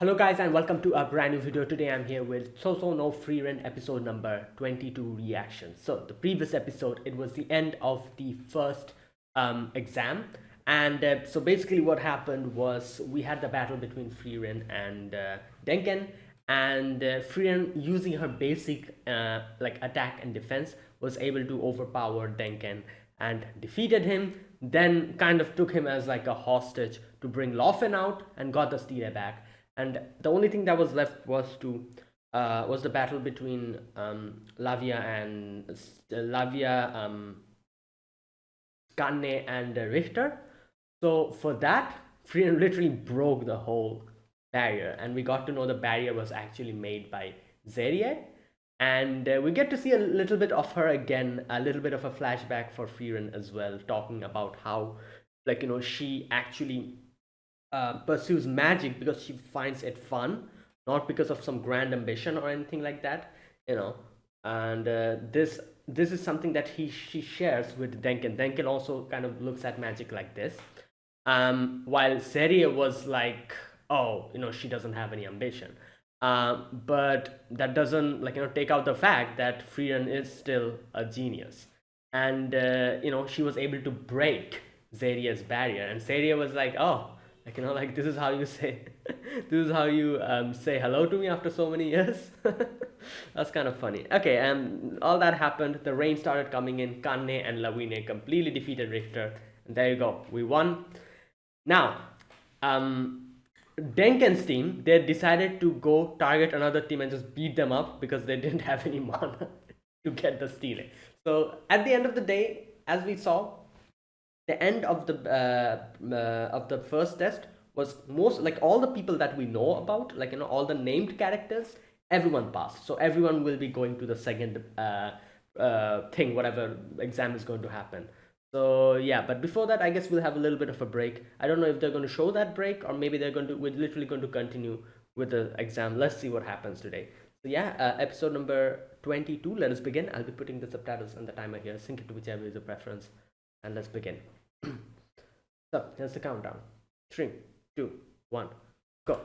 Hello guys and welcome to a brand new video. Today I'm here with Sousou no Frieren episode number 22 reaction. So the previous episode, it was the end of the first exam, and so basically what happened was we had the battle between Frieren and Denken, and Frieren, using her basic like attack and defense, was able to overpower Denken and defeated him, then kind of took him as like a hostage to bring Laufen out and got the stele back. And the only thing that was left was the battle between Lavia and Lavia, Kanne and Richter. So for that, Frieren literally broke the whole barrier, and we got to know the barrier was actually made by Zerie. And we get to see a little bit of her again, a little bit of a flashback for Frieren as well, talking about how, like, she actually pursues magic because she finds it fun, not because of some grand ambition or anything like that, you know. And this is something that she shares with Denken. Denken also kind of looks at magic like this, while Seria was like, oh, she doesn't have any ambition. But that doesn't, like, take out the fact that Frieren is still a genius, and she was able to break Zaria's barrier, and Zaria was like, oh, like, like, this is how you say, this is how you say hello to me after so many years. That's kind of funny. Okay, and all that happened. The rain started coming in. Kanne and Lawine completely defeated Richter, and there you go. We won. Now, Denken's team, they decided to go target another team and just beat them up because they didn't have any mana to get the stealing. So at the end of the day, as we saw, the end of the first test was most, like, all the people that we know about, like, all the named characters, everyone passed. So everyone will be going to the second thing, whatever exam is going to happen. So yeah, but before that, I guess we'll have a little bit of a break. I don't know if they're going to show that break, or maybe we're literally going to continue with the exam. Let's see what happens today. So yeah, episode number 22. Let us begin. I'll be putting the subtitles and the timer here. Sync it to whichever is your preference, and let's begin. So here's the countdown. 3, 2, 1, go.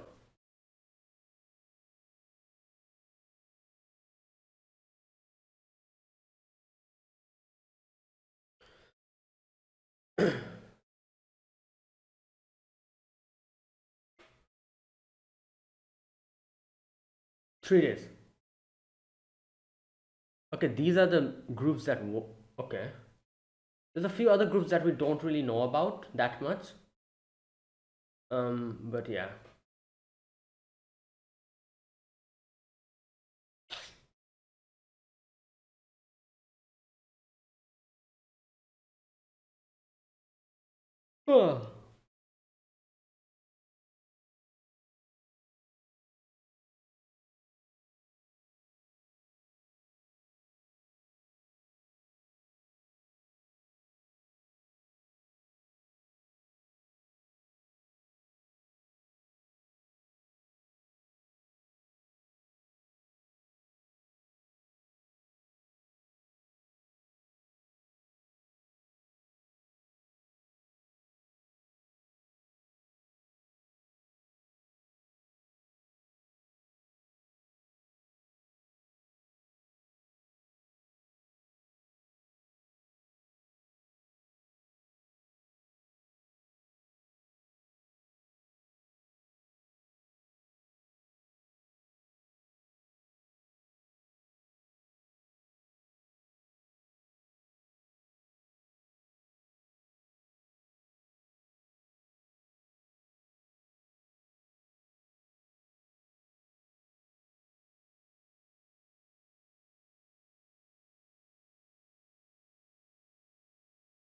Three days. Okay, these are the groups that. Okay. There's a few other groups that we don't really know about that much. But yeah. Oh.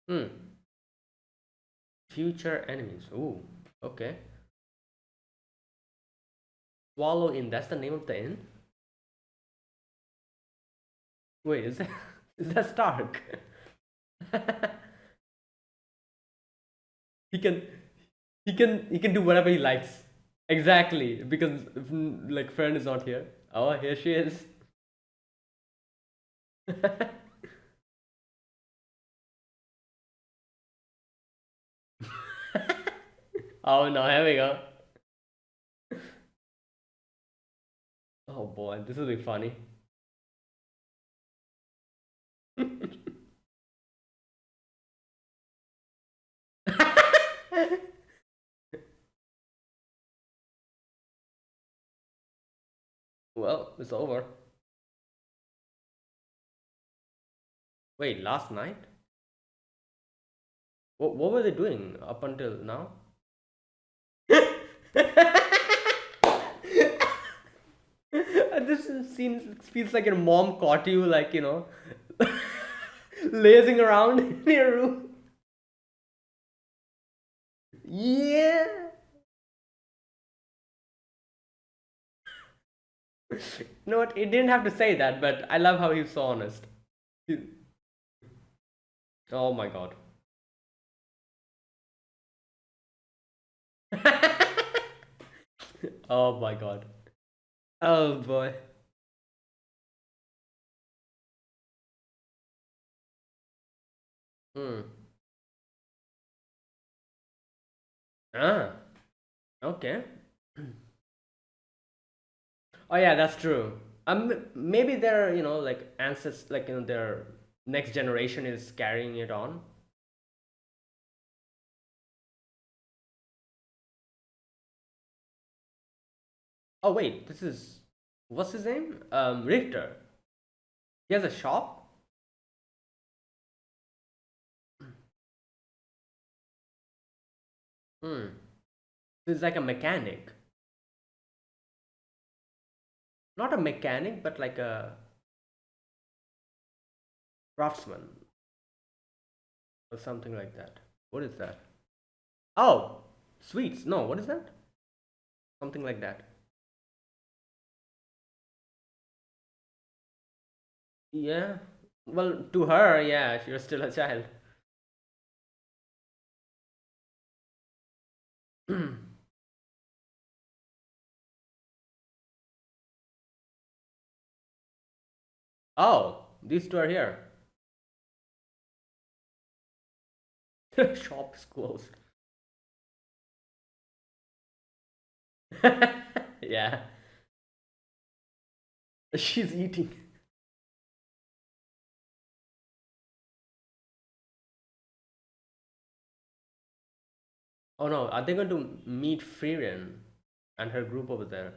Hmm. Future enemies. Ooh. Okay. Swallow Inn. That's the name of the inn. Wait, is that is that Stark? he can he can do whatever he likes. Exactly, because like, Fern is not here. Oh, here she is. Oh no, here we go. Oh boy, this will be funny. Well, it's over. Wait, last night? What were they doing up until now? Seems feels like your mom caught you, like, lazing around in your room. Yeah. You know what? It didn't have to say that, but I love how he's so honest. Oh my god. Oh my god. Oh boy. Hmm. Ah. Okay. Oh yeah, that's true. Maybe their, like ancestors, like, their next generation is carrying it on. Oh wait, this is what's his name? Richter. He has a shop. Hmm. So he's like a mechanic, not a mechanic, but like a craftsman or something like that. What is that? Oh, sweets. No, what is that? Something like that. Yeah. Well, to her, yeah, you're still a child. Oh, these two are here. Shop is closed. Yeah, she's eating. Oh no, are they going to meet Frieren and her group over there?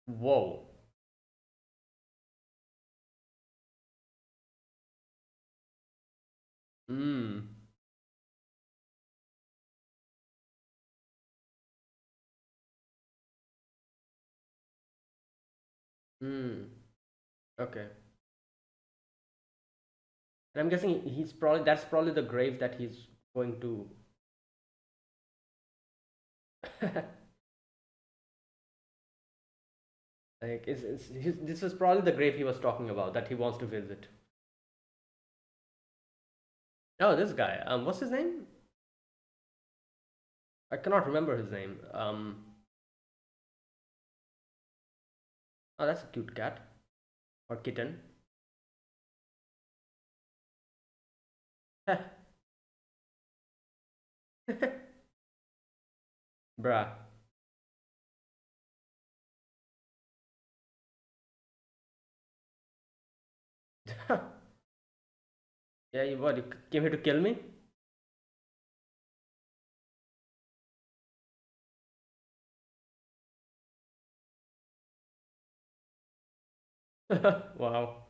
Whoa. Hmm. Hmm. Okay. And I'm guessing that's probably the grave that he's going to. Like, this is probably the grave he was talking about that he wants to visit. Oh, this guy. What's his name? I cannot remember his name. Oh, that's a cute cat or kitten. Bruh. Yeah, you came here to kill me? Wow.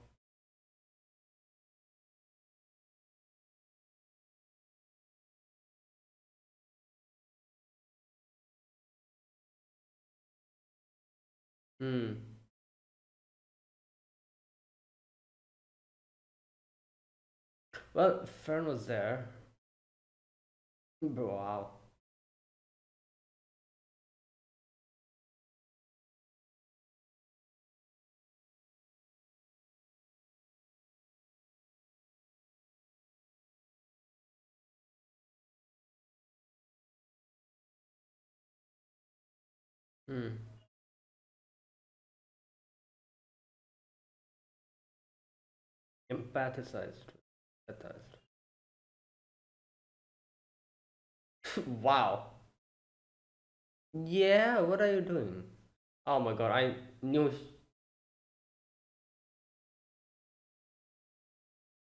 Hmm. Well, Fern was there. Wow. Hmm. Empathized. Empathized. Wow. Yeah, what are you doing? Oh my god, I knew.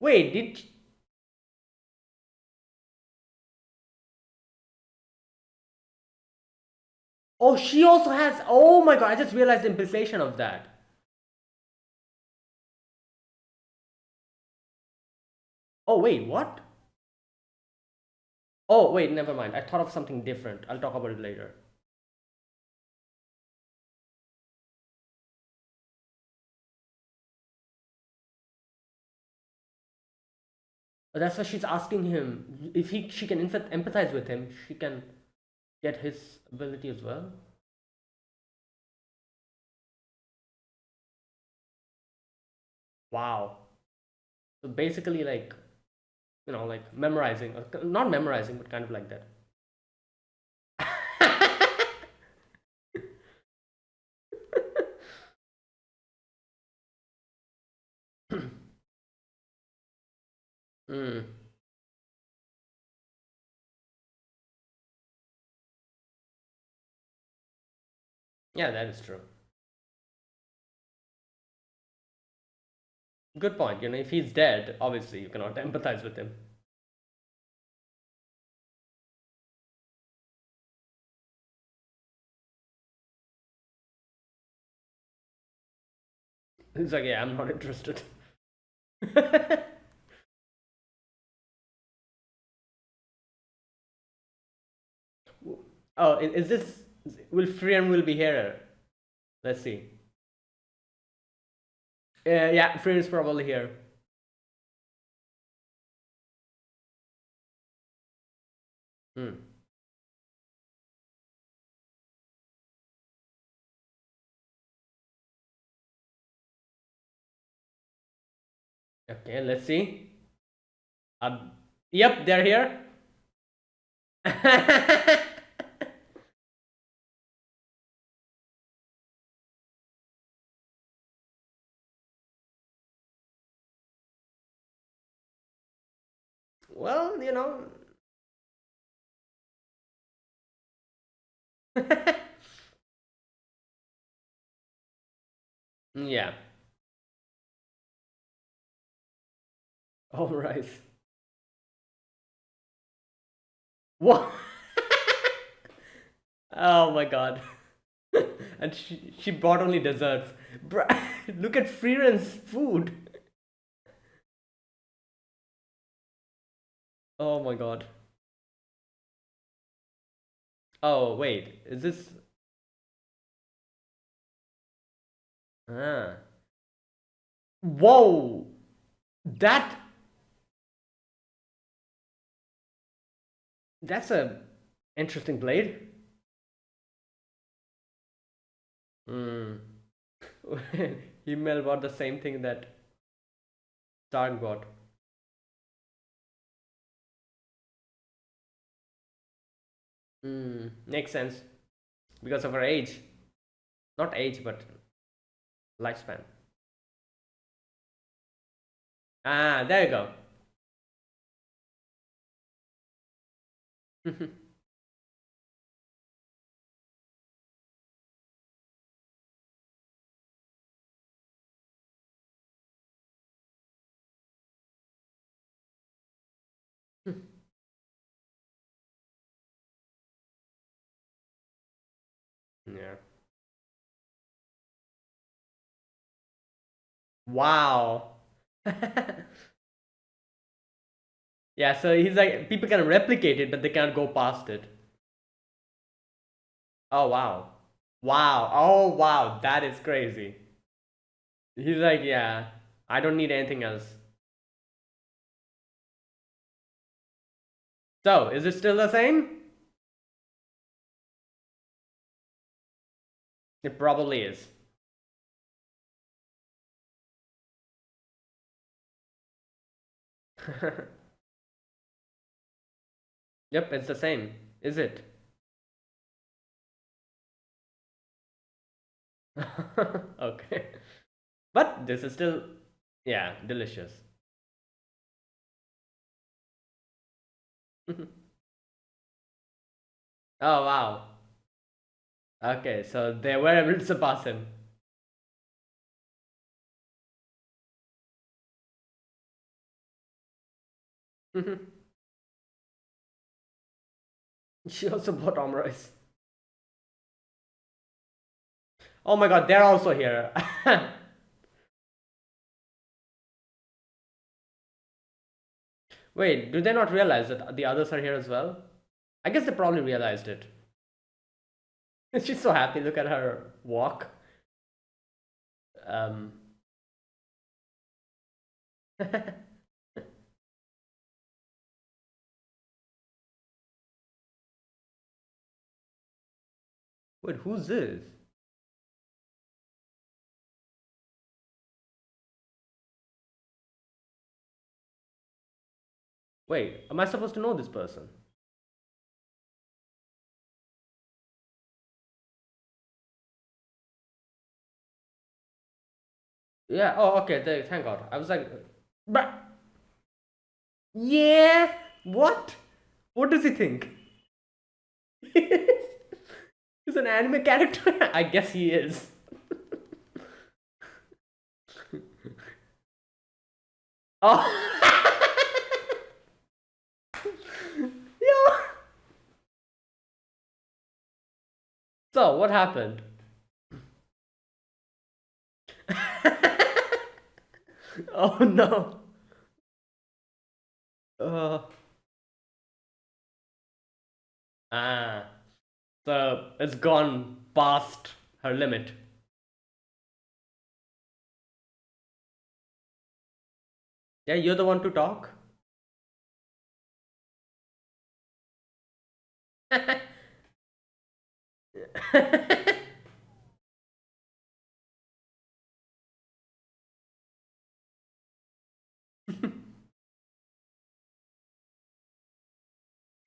Wait, did. Oh, she also has. Oh my god, I just realized the implication of that. Oh, wait, what? Oh, wait, never mind. I thought of something different. I'll talk about it later. But that's why she's asking him if she can in fact empathize with him, she can get his ability as well. Wow. So basically, like, like memorizing, or not memorizing, but kind of like that. Mm. Yeah, that is true. Good point. If he's dead, obviously you cannot empathize with him. He's like, yeah, I'm not interested. Oh, is this? Will Frieren will be here? Let's see. Yeah, Frieren's probably here. Hmm. Okay, let's see. Yep, they're here. Well, yeah. All right. What? Oh my god. And she brought only desserts. Look at Frieren's food. Oh my god. Oh wait, is this? Ah. Whoa. That that's a interesting blade. Hmm. He Mel bought the same thing that Stark got. Hmm. Makes sense because of her age. Not age, but lifespan. Ah, there you go. Yeah. Wow. Yeah, so he's like, people can replicate it, but they can't go past it. Oh, wow. Wow. Oh, wow. That is crazy. He's like, yeah, I don't need anything else. So, is it still the same? It probably is. Yep, it's the same. Is it? Okay. But this is still, yeah, delicious. Oh, wow. Okay, so they were able to surpass him. She also bought omurice. Oh my god, they're also here. Wait, do they not realize that the others are here as well? I guess they probably realized it. She's so happy. Look at her walk. Um. Wait, who's this? Wait, am I supposed to know this person? Yeah. Oh, okay. Thank God. I was like, but yeah. What? What does he think? He's an anime character. I guess he is. Oh. Yeah. So what happened? Oh no. Uh, ah. So it's gone past her limit. Yeah, you're the one to talk.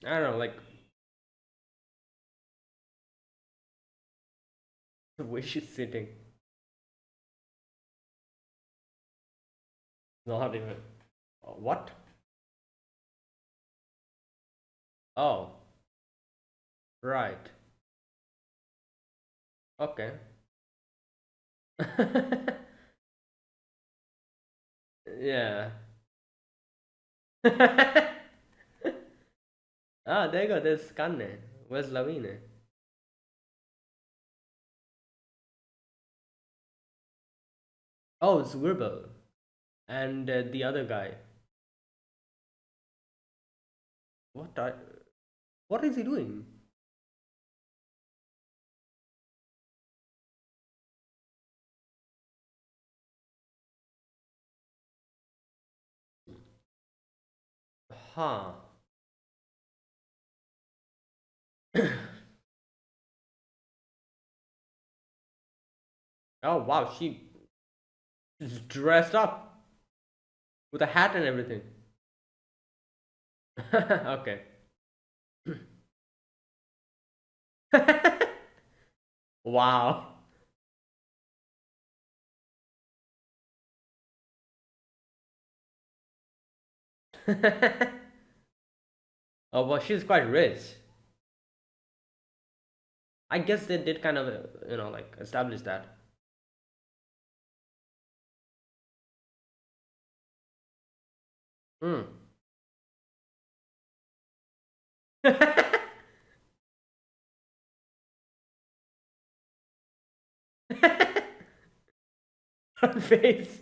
I don't know, like the way she's sitting. Not even. What? Oh, right. Okay. Yeah. Ah, there you go. There's Kanne. Where's Lavine? Oh, it's Wirbel. And the other guy. What? What is he doing? Huh. Oh, wow. She's dressed up with a hat and everything. Okay. Wow. Oh, well, she's quite rich. I guess they did kind of, like establish that. Hmm. Her face.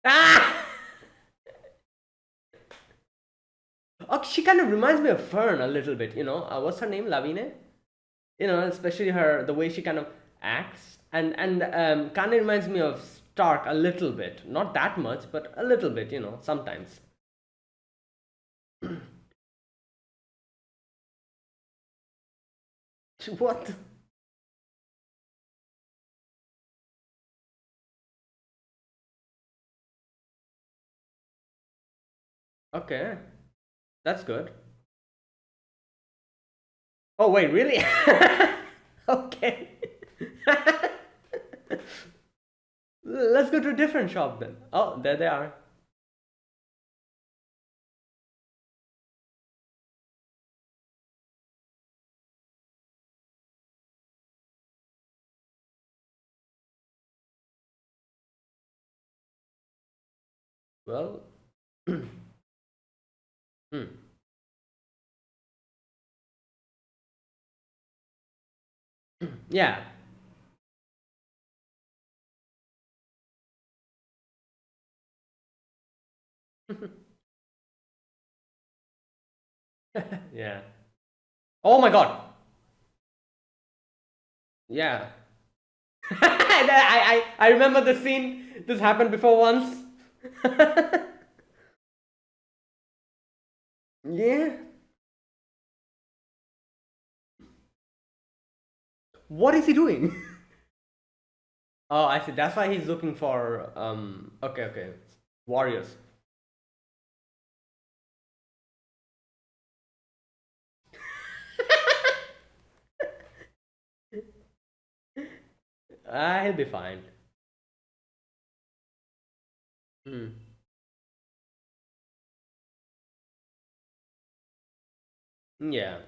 Ah! Oh, she kind of reminds me of Fern a little bit. What's her name? Lavine. Especially the way she kind of acts, and kind of reminds me of Stark a little bit. Not that much, but a little bit. Sometimes. What? Okay, that's good. Oh wait, really? Okay. Let's go to a different shop then. Oh, there they are. Well, hmm. Yeah. Yeah. Oh my god. Yeah. I remember the scene. This happened before once. Yeah. What is he doing? Oh, I see. That's why he's looking for okay, okay. Warriors. He'll be fine. Hmm. Yeah.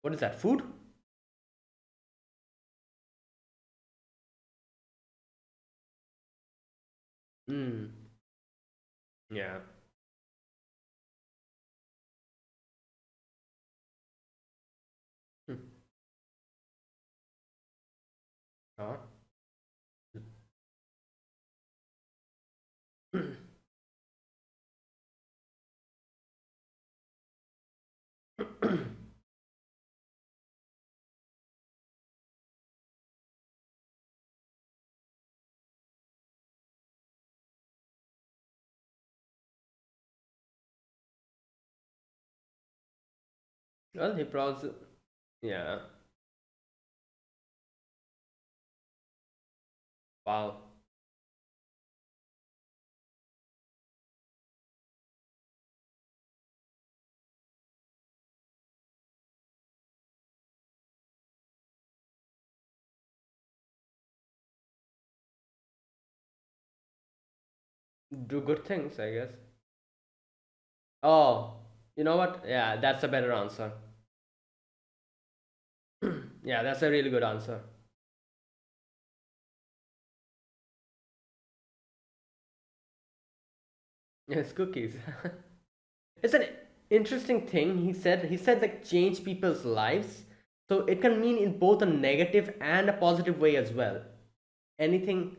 What is that? Food? Hmm. Yeah. Hmm. Huh? Well, he probably. Yeah. Wow. Do good things, I guess. Oh, you know what? Yeah, that's a better answer. Yeah, that's a really good answer. Yes, cookies. It's an interesting thing. He said like change people's lives. So it can mean in both a negative and a positive way as well. Anything.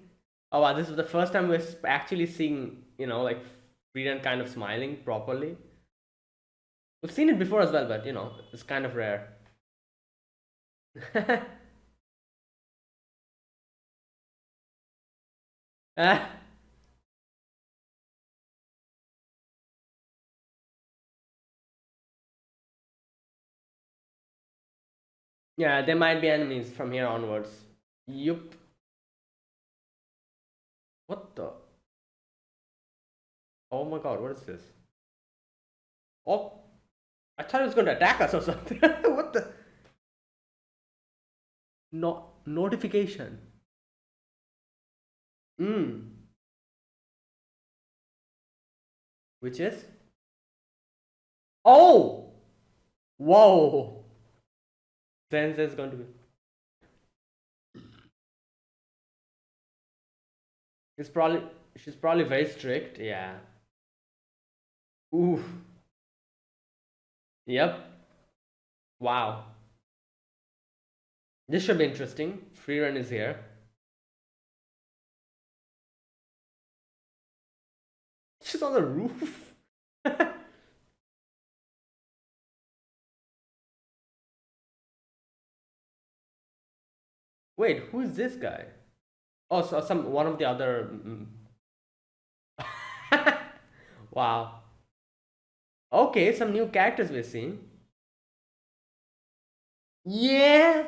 Oh wow, this is the first time we're actually seeing, like Frieren kind of smiling properly. We've seen it before as well, but it's kind of rare. Ah, yeah, there might be enemies from here onwards. Yup. What the? Oh my god, what is this? Oh, I thought it was going to attack us or something. What the? No notification. Hmm. Which is? Oh! Whoa! Sense is going to be. She's probably she's probably very strict. Yeah. Ooh. Yep. Wow. This should be interesting. Free run is here. She's on the roof. Wait, who is this guy? Oh, so some one of the other. Wow. Okay, some new characters we're seeing. Yeah.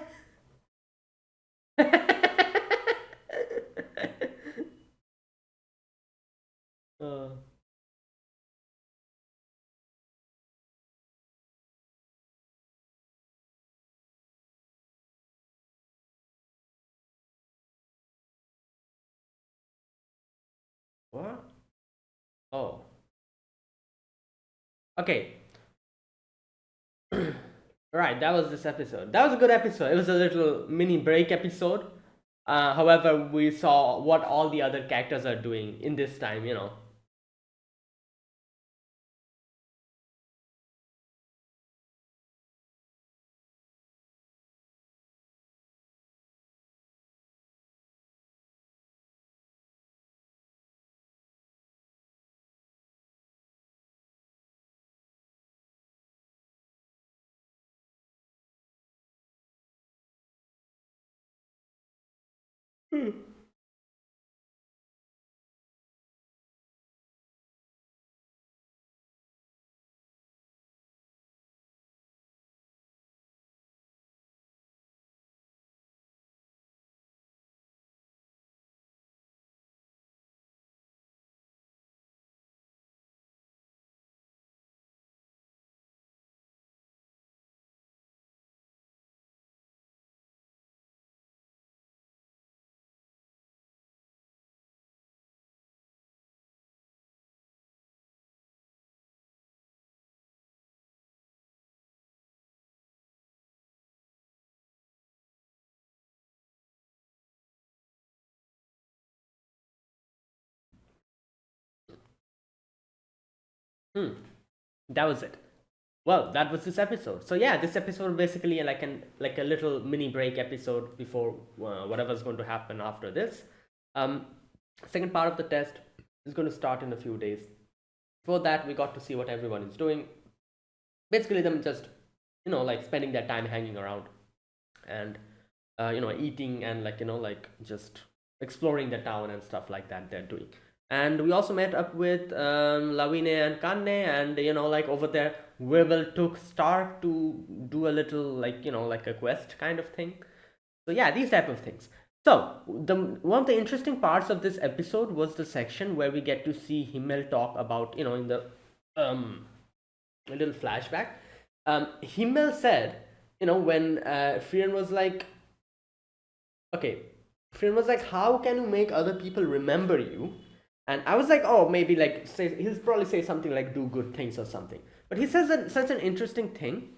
uh, What? Oh, okay. Right, that was this episode. That was a good episode. It was a little mini break episode. However, we saw what all the other characters are doing in this time, you know. Hmm. Hmm. That was it. Well, that was this episode. So yeah, this episode basically like a little mini break episode before whatever's going to happen after this. Um, Second part of the test is going to start in a few days. Before that, we got to see what everyone is doing. Basically, them just like spending their time hanging around and eating and like just exploring the town and stuff like that they're doing. And we also met up with Lavine and Kanne, and like over there, Weevil took Stark to do a little like a quest kind of thing. So yeah, these type of things. So the one of the interesting parts of this episode was the section where we get to see Himmel talk about in the um a little flashback. Himmel said, when Frieren was like, okay, Frieren was like, how can you make other people remember you? And I was like, oh, maybe like he'll probably say something like do good things or something. But he says such an interesting thing.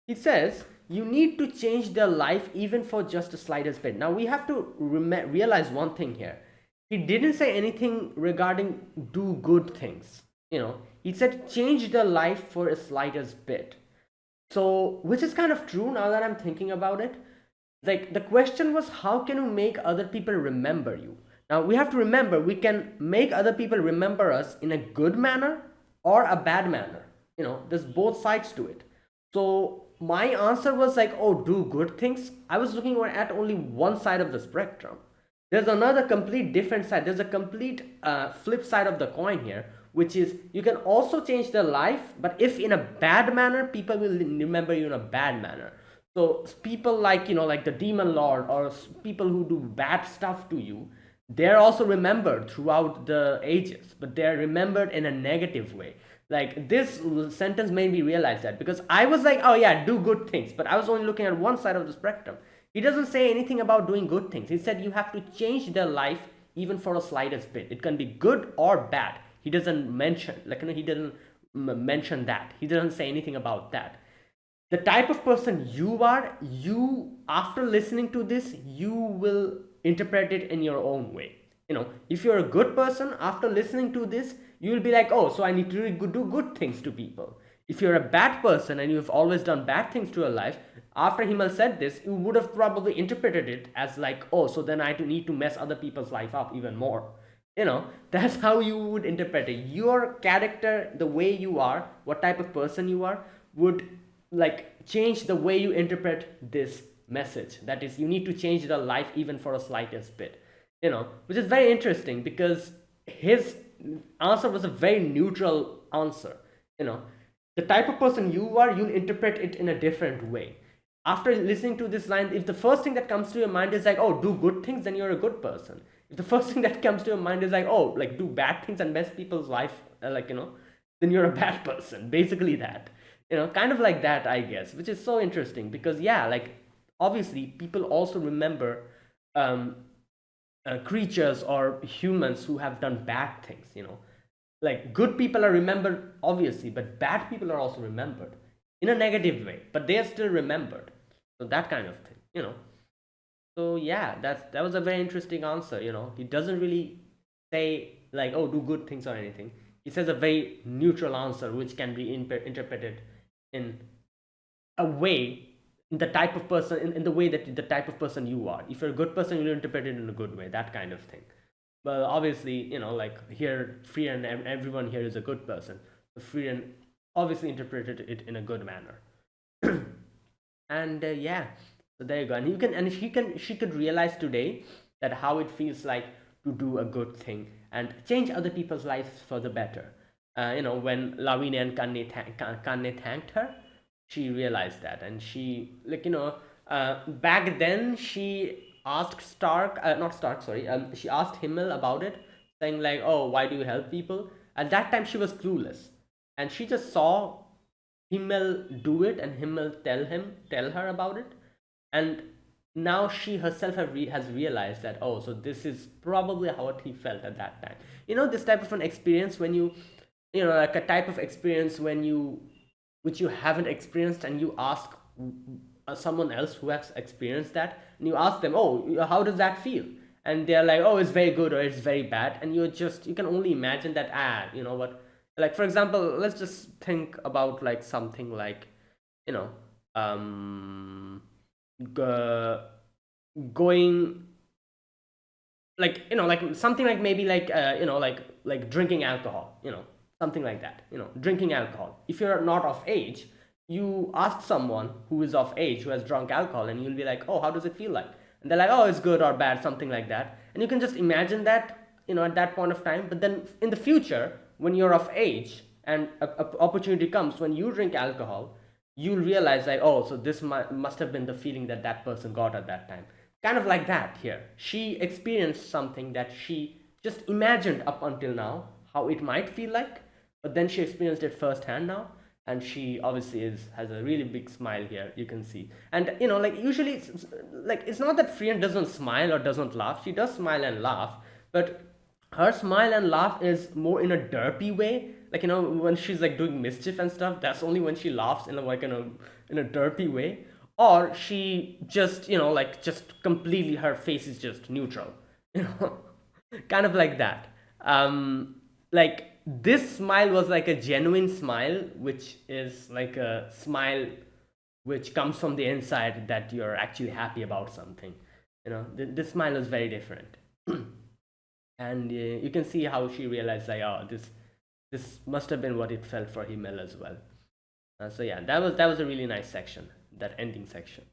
He says you need to change their life even for just the slightest bit. Now we have to realize one thing here. He didn't say anything regarding do good things. He said change their life for a slightest bit. So, which is kind of true now that I'm thinking about it. Like, the question was, how can you make other people remember you? Now, we have to remember we can make other people remember us in a good manner or a bad manner. There's both sides to it. So, my answer was like, oh, do good things. I was looking at only one side of the spectrum. There's another complete different side. There's a complete flip side of the coin here, which is you can also change their life, but if in a bad manner, people will remember you in a bad manner. So people like the demon lord or people who do bad stuff to you, they're also remembered throughout the ages, but they're remembered in a negative way. Like this sentence made me realize that, because I was like, oh yeah, do good things, but I was only looking at one side of the spectrum. He doesn't say anything about doing good things. He said you have to change their life even for a slightest bit. It can be good or bad. He doesn't mention he doesn't mention that. He doesn't say anything about that. The type of person you are, you after listening to this, you will interpret it in your own way. If you're a good person, after listening to this, you will be like, oh, so I need to do good things to people. If you're a bad person and you've always done bad things to your life, after Himal said this, you would have probably interpreted it as like, oh, so then I need to mess other people's life up even more. That's how you would interpret it. Your character, the way you are, what type of person you are, would like change the way you interpret this message. That is, you need to change the life even for a slightest bit. Which is very interesting because his answer was a very neutral answer. The type of person you are, you'll interpret it in a different way. After listening to this line, if the first thing that comes to your mind is like, oh, do good things, then you're a good person. If the first thing that comes to your mind is like, oh, like do bad things and mess people's life, then you're a bad person. Basically that. Kind of like that, I guess, which is so interesting because yeah, like obviously people also remember creatures or humans who have done bad things, like good people are remembered obviously, but bad people are also remembered in a negative way, but they are still remembered. So that kind of thing, so yeah, that was a very interesting answer. He doesn't really say like, oh, do good things or anything. He says a very neutral answer which can be interpreted in a way, in the type of person, in the way that the type of person you are. If you're a good person, you'll interpret it in a good way, that kind of thing. But obviously, like here, Frieren, everyone here is a good person. So Frieren obviously interpreted it in a good manner. And yeah, so there you go. And she could realize today that how it feels like to do a good thing and change other people's lives for the better. When Lavinia and Kanne thanked her, she realized that, and she, like, back then she asked Stark, not Stark, sorry, she asked Himmel about it, saying like, oh, why do you help people? At that time she was clueless, and she just saw Himmel do it, and Himmel tell her about it, and now she herself has realized that, oh, so this is probably how he felt at that time. This type of an experience when like a type of experience when you which you haven't experienced, and you ask someone else who has experienced that, and you ask them, oh, how does that feel? And they're like, oh, it's very good or it's very bad, and you can only imagine that, you know what, like, for example, let's just think about like something like, you know um going, like, like something like, maybe like, like drinking alcohol, something like that, drinking alcohol. If you're not of age, you ask someone who is of age who has drunk alcohol, and you'll be like, oh, how does it feel like? And they're like, oh, it's good or bad, something like that, and you can just imagine that, at that point of time. But then in the future, when you're of age and a opportunity comes when you drink alcohol, you'll realize like, oh, so this must have been the feeling that that person got at that time. Kind of like that here. She experienced something that she just imagined up until now how it might feel like, but then she experienced it firsthand now, and she obviously has a really big smile here, you can see. And like usually it's not that Frieren doesn't smile or doesn't laugh. She does smile and laugh, but her smile and laugh is more in a derpy way. Like, when she's like doing mischief and stuff, that's only when she laughs in a, like, in a derpy way. Or she just, like, just completely, her face is just neutral, you know kind of like that. Like, this smile was like a genuine smile, which is like a smile which comes from the inside, that you're actually happy about something. This smile is very different. And you can see how she realized like, oh, this must have been what it felt for Himmel as well. So yeah, that was a really nice section, that ending section.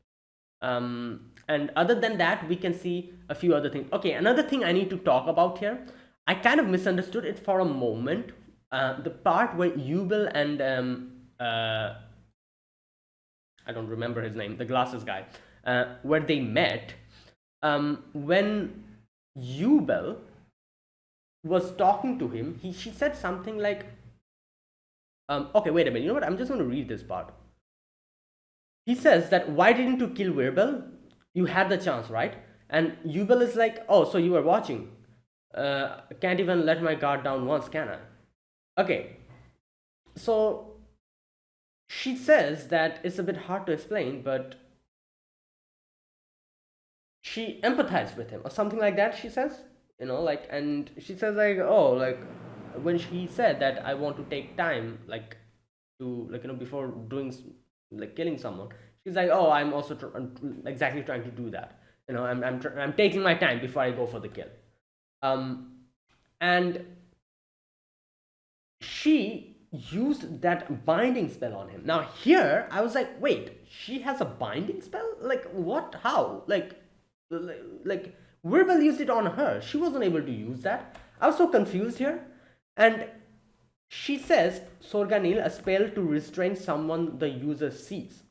And other than that, we can see a few other things. Okay, another thing I need to talk about here, I kind of misunderstood it for a moment. The part where Yubel and I don't remember his name, the glasses guy, where they met, when Yubel was talking to him, she said something like, okay, wait a minute, you know what? I'm just going to read this part. He says that, why didn't you kill Wirbel? You had the chance, right? And Yubel is like, oh, so you were watching. Can't even let my guard down once, can I? Okay, so she says that it's a bit hard to explain, but she empathized with him or something like that, she says. Like, and she says like, oh, like, when he said that, I want to take time, like, to, like, before doing, like, killing someone, she's like, oh, I'm also exactly trying to do that. I'm taking my time before I go for the kill. And she used that binding spell on him. Now here I was like, wait, she has a binding spell? Like, what? How? Like Wirbel used it on her. She wasn't able to use that. I was so confused here. And she says, Sorganil, a spell to restrain someone the user sees.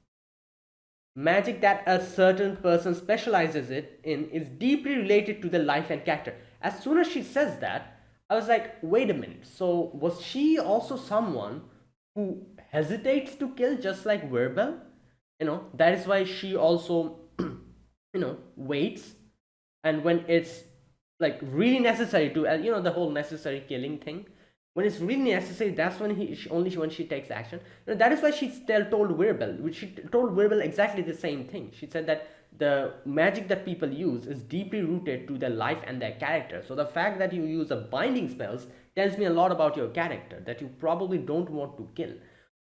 Magic that a certain person specializes it in is deeply related to the life and character. As soon as she says that, I was like, wait a minute. So was she also someone who hesitates to kill, just like Wirbel? That is why she also, waits. And when it's like really necessary to, the whole necessary killing thing. When it's really necessary, that's when only when she takes action. That is why she still told Wirbel, which she told Wirbel exactly the same thing. She said that the magic that people use is deeply rooted to their life and their character. So the fact that you use a binding spells tells me a lot about your character that you probably don't want to kill.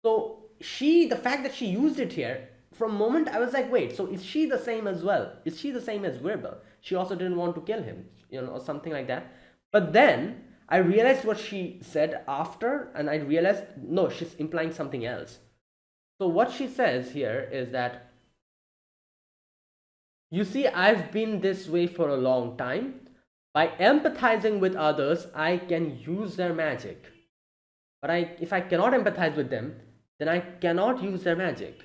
So the fact that she used it here, from moment I was like, wait, so is she the same as well? Is she the same as Wirbel? She also didn't want to kill him, or something like that. But then I realized what she said after, and I realized no, she's implying something else. So what she says here is that, you see, I've been this way for a long time. By empathizing with others, I can use their magic. But if I cannot empathize with them, then I cannot use their magic.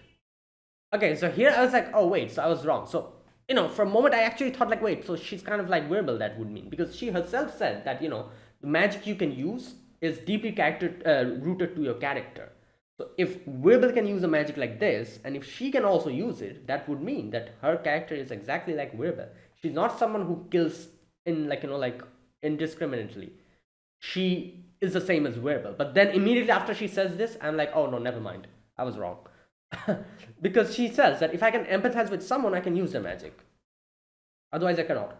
Okay, so here I was like, oh wait, so I was wrong. So, for a moment I actually thought like, wait, so she's kind of like Wirbel, that would mean. Because she herself said that, the magic you can use is deeply rooted to your character. So if Wirbel can use a magic like this, and if she can also use it, that would mean that her character is exactly like Wirbel. She's not someone who kills in like indiscriminately. She is the same as Wirbel. But then immediately after she says this, I'm like, oh no, never mind. I was wrong. Because she says that if I can empathize with someone, I can use their magic. Otherwise, I cannot.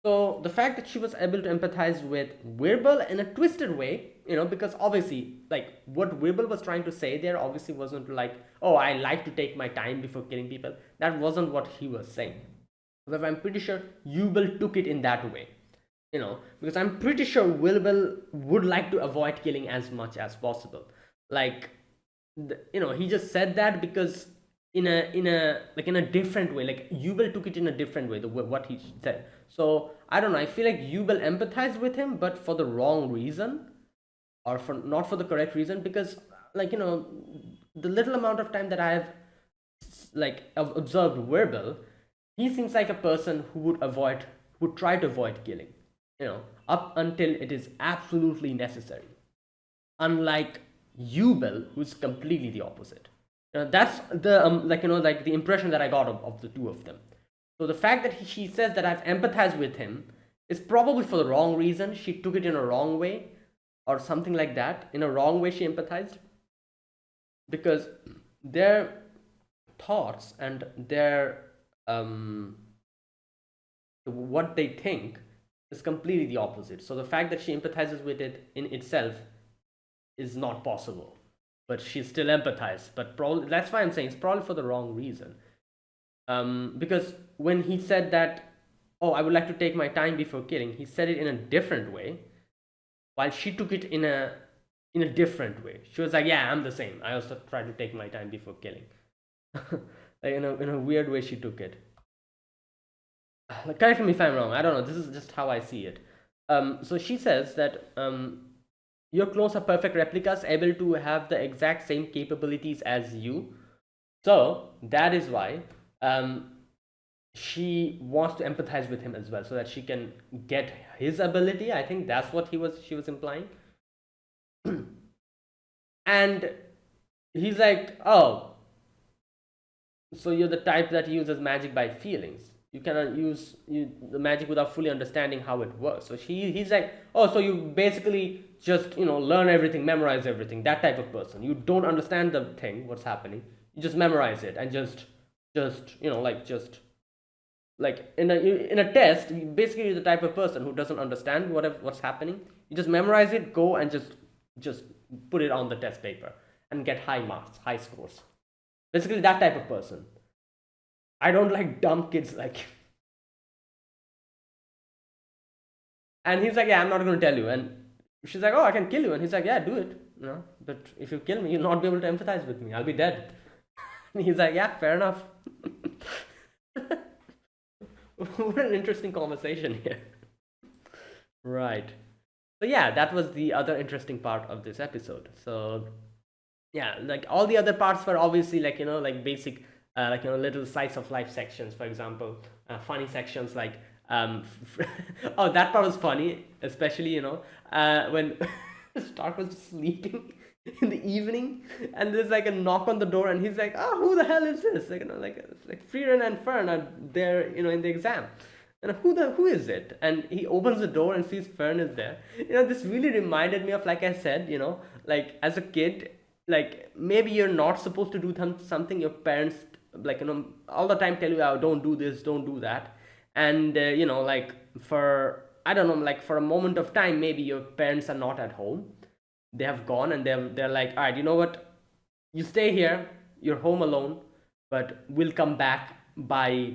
So the fact that she was able to empathize with Wirbel in a twisted way, because obviously, like what Wirbel was trying to say there obviously wasn't like, oh, I like to take my time before killing people. That wasn't what he was saying. However, I'm pretty sure Wirbel took it in that way. Because I'm pretty sure Wirbel would like to avoid killing as much as possible. Like, he just said that because in a different way, like Yubel took it in a different way, what he said. So I don't know, I feel like Yubel empathized with him, but for the wrong reason, or for not for the correct reason, because the little amount of time that I have like observed Wirbel, he seems like a person who would try to avoid killing, up until it is absolutely necessary, unlike Yubel, who's completely the opposite. That's the like the impression that I got of the two of them. So the fact that she says that I've empathized with him is probably for the wrong reason. She took it in a wrong way, or something like that. In a wrong way, she empathized, because their thoughts and their what they think is completely the opposite. So the fact that she empathizes with it in itself is not possible, but she still empathized. But probably that's why I'm saying it's probably for the wrong reason. Because when he said that, oh, I would like to take my time before killing, he said it in a different way, while she took it in a different way. She was like, yeah, I'm the same. I also try to take my time before killing. Like in a weird way, she took it. Correct me if I'm wrong. I don't know. This is just how I see it. So she says that your clones are perfect replicas, able to have the exact same capabilities as you. So that is why she wants to empathize with him as well, so that she can get his ability. I think that's what she was implying. And he's like, oh, so you're the type that uses magic by feelings. You cannot use the magic without fully understanding how it works. So he's like, oh, so you basically just learn everything, memorize everything. That type of person. You don't understand the thing, what's happening. You just memorize it and just like in a test. Basically, you're the type of person who doesn't understand what's happening. You just memorize it, go and just put it on the test paper and get high marks, high scores. Basically, that type of person. I don't like dumb kids like you. And he's like, yeah, I'm not going to tell you. And she's like, oh, I can kill you. And he's like, yeah, do it. But if you kill me, you'll not be able to empathize with me. I'll be dead. And he's like, yeah, fair enough. What an interesting conversation here. Right. So yeah, that was the other interesting part of this episode. So yeah, like all the other parts were obviously like like basic little slice of life sections. For example, funny sections like oh, that part was funny, especially when Stark was sleeping in the evening, and there's like a knock on the door, and he's like, oh, who the hell is this? Like like Frieren and Fern are there in the exam. And who is it? And he opens the door and sees Fern is there. This really reminded me of, like I said, like as a kid, like maybe you're not supposed to do something. Your parents, like all the time tell you, oh, don't do this, don't do that. And like for, I don't know, like for a moment of time, maybe your parents are not at home. They have gone, and they're like, all right, you know what? You stay here. You're home alone, but we'll come back by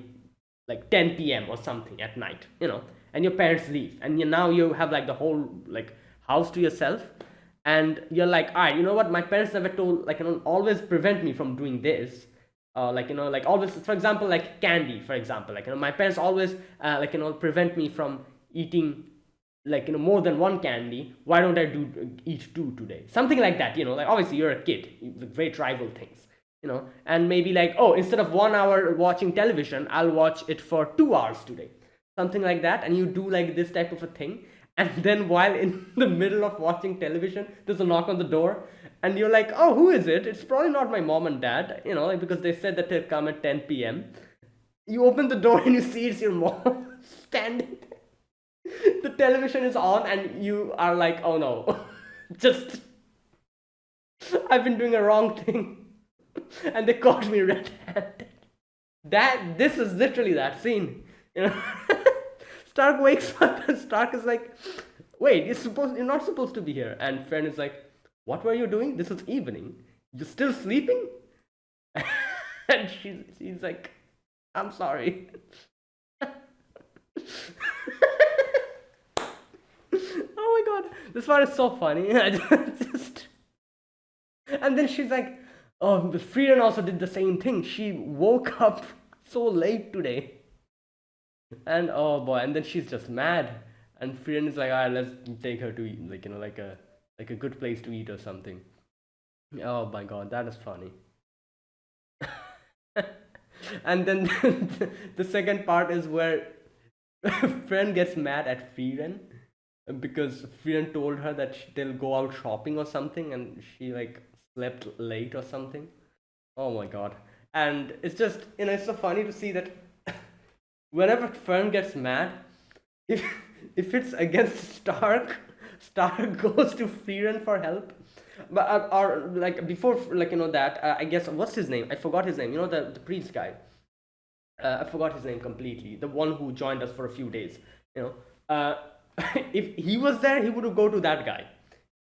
like 10 p.m. or something at night, and your parents leave, and now you have like the whole like house to yourself, and you're like, all right, you know what? My parents never told, like, always prevent me from doing this. Like, like always, for example, like candy, for example, like, my parents always, like, prevent me from eating, like, more than one candy. Why don't I eat two today? Something like that, like obviously you're a kid, very tribal things, and maybe like, oh, instead of 1 hour watching television, I'll watch it for 2 hours today, something like that. And you do like this type of a thing, and then while in the middle of watching television, there's a knock on the door, and you're like, oh, who is it? It's probably not my mom and dad, like, because they said that they'll come at 10 p.m. You open the door and you see it's your mom standing. The television is on, and you are like, oh no, just, I've been doing a wrong thing. And they caught me red-handed. This is literally that scene. Stark wakes up, and Stark is like, wait, you're not supposed to be here. And Fern is like, what were you doing? This is evening. You're still sleeping? And she's like, I'm sorry. Oh my god, this part is so funny. Just, and then she's like, oh, but Frieren also did the same thing. She woke up so late today. And oh boy, and then she's just mad. And Frieren is like, alright, let's take her to eat, like, like a good place to eat or something. Oh my god, that is funny. And then the second part is where Frieren gets mad at Frieren because Frieren told her that they'll go out shopping or something, and she like slept late or something. Oh my god. And it's just, it's so funny to see that whenever Fern gets mad, if if it's against Stark, Stark goes to Frieren for help. But or like before, like, that, I guess, what's his name? I forgot his name. The priest guy. I forgot his name completely. The one who joined us for a few days. If he was there, he would go to that guy.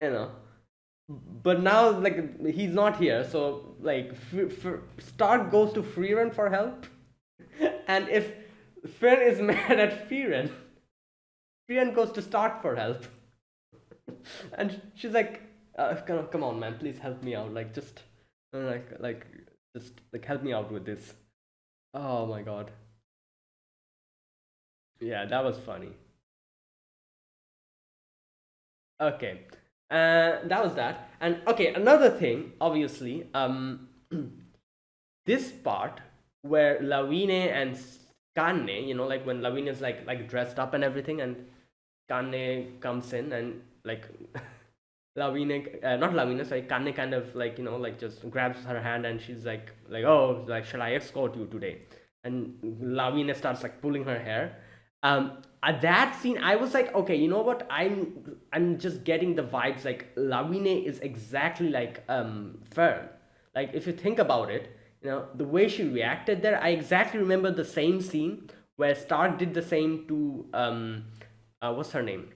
You know. But now, like, he's not here, so like, Stark goes to Frieren for help, and if Fern is mad at Frieren, Frieren goes to Stark for help, and she's like, "Come on, man, please help me out. Like, just just like help me out with this." Oh my god, yeah, that was funny. Okay, that was that. And okay, another thing, obviously, this part where Lawine and Kanne, like when Lawine is like dressed up and everything, and Kanne comes in and like Lawine, not Lawine, sorry, Kanne kind of like like just grabs her hand, and she's like, oh, like, shall I escort you today? And Lawine starts like pulling her hair. At that scene, I was like, okay, you know what? I'm just getting the vibes. Like, Lawine is exactly like Fern. Like, if you think about it, the way she reacted there, I exactly remember the same scene where Stark did the same to what's her name?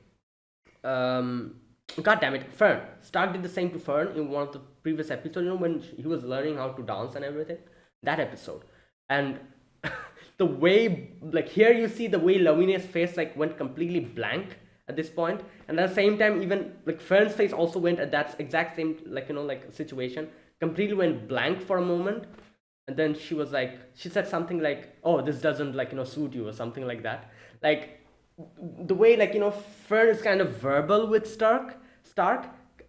God damn it, Fern. Stark did the same to Fern in one of the previous episodes. When he was learning how to dance and everything. That episode, and the way, like, here you see the way Lavine's face like went completely blank at this point, and at the same time, even like Fern's face also went at that exact same like situation, completely went blank for a moment, and then she said something like, "Oh, this doesn't suit you" or something like that. Like, the way Fern is kind of verbal with Stark,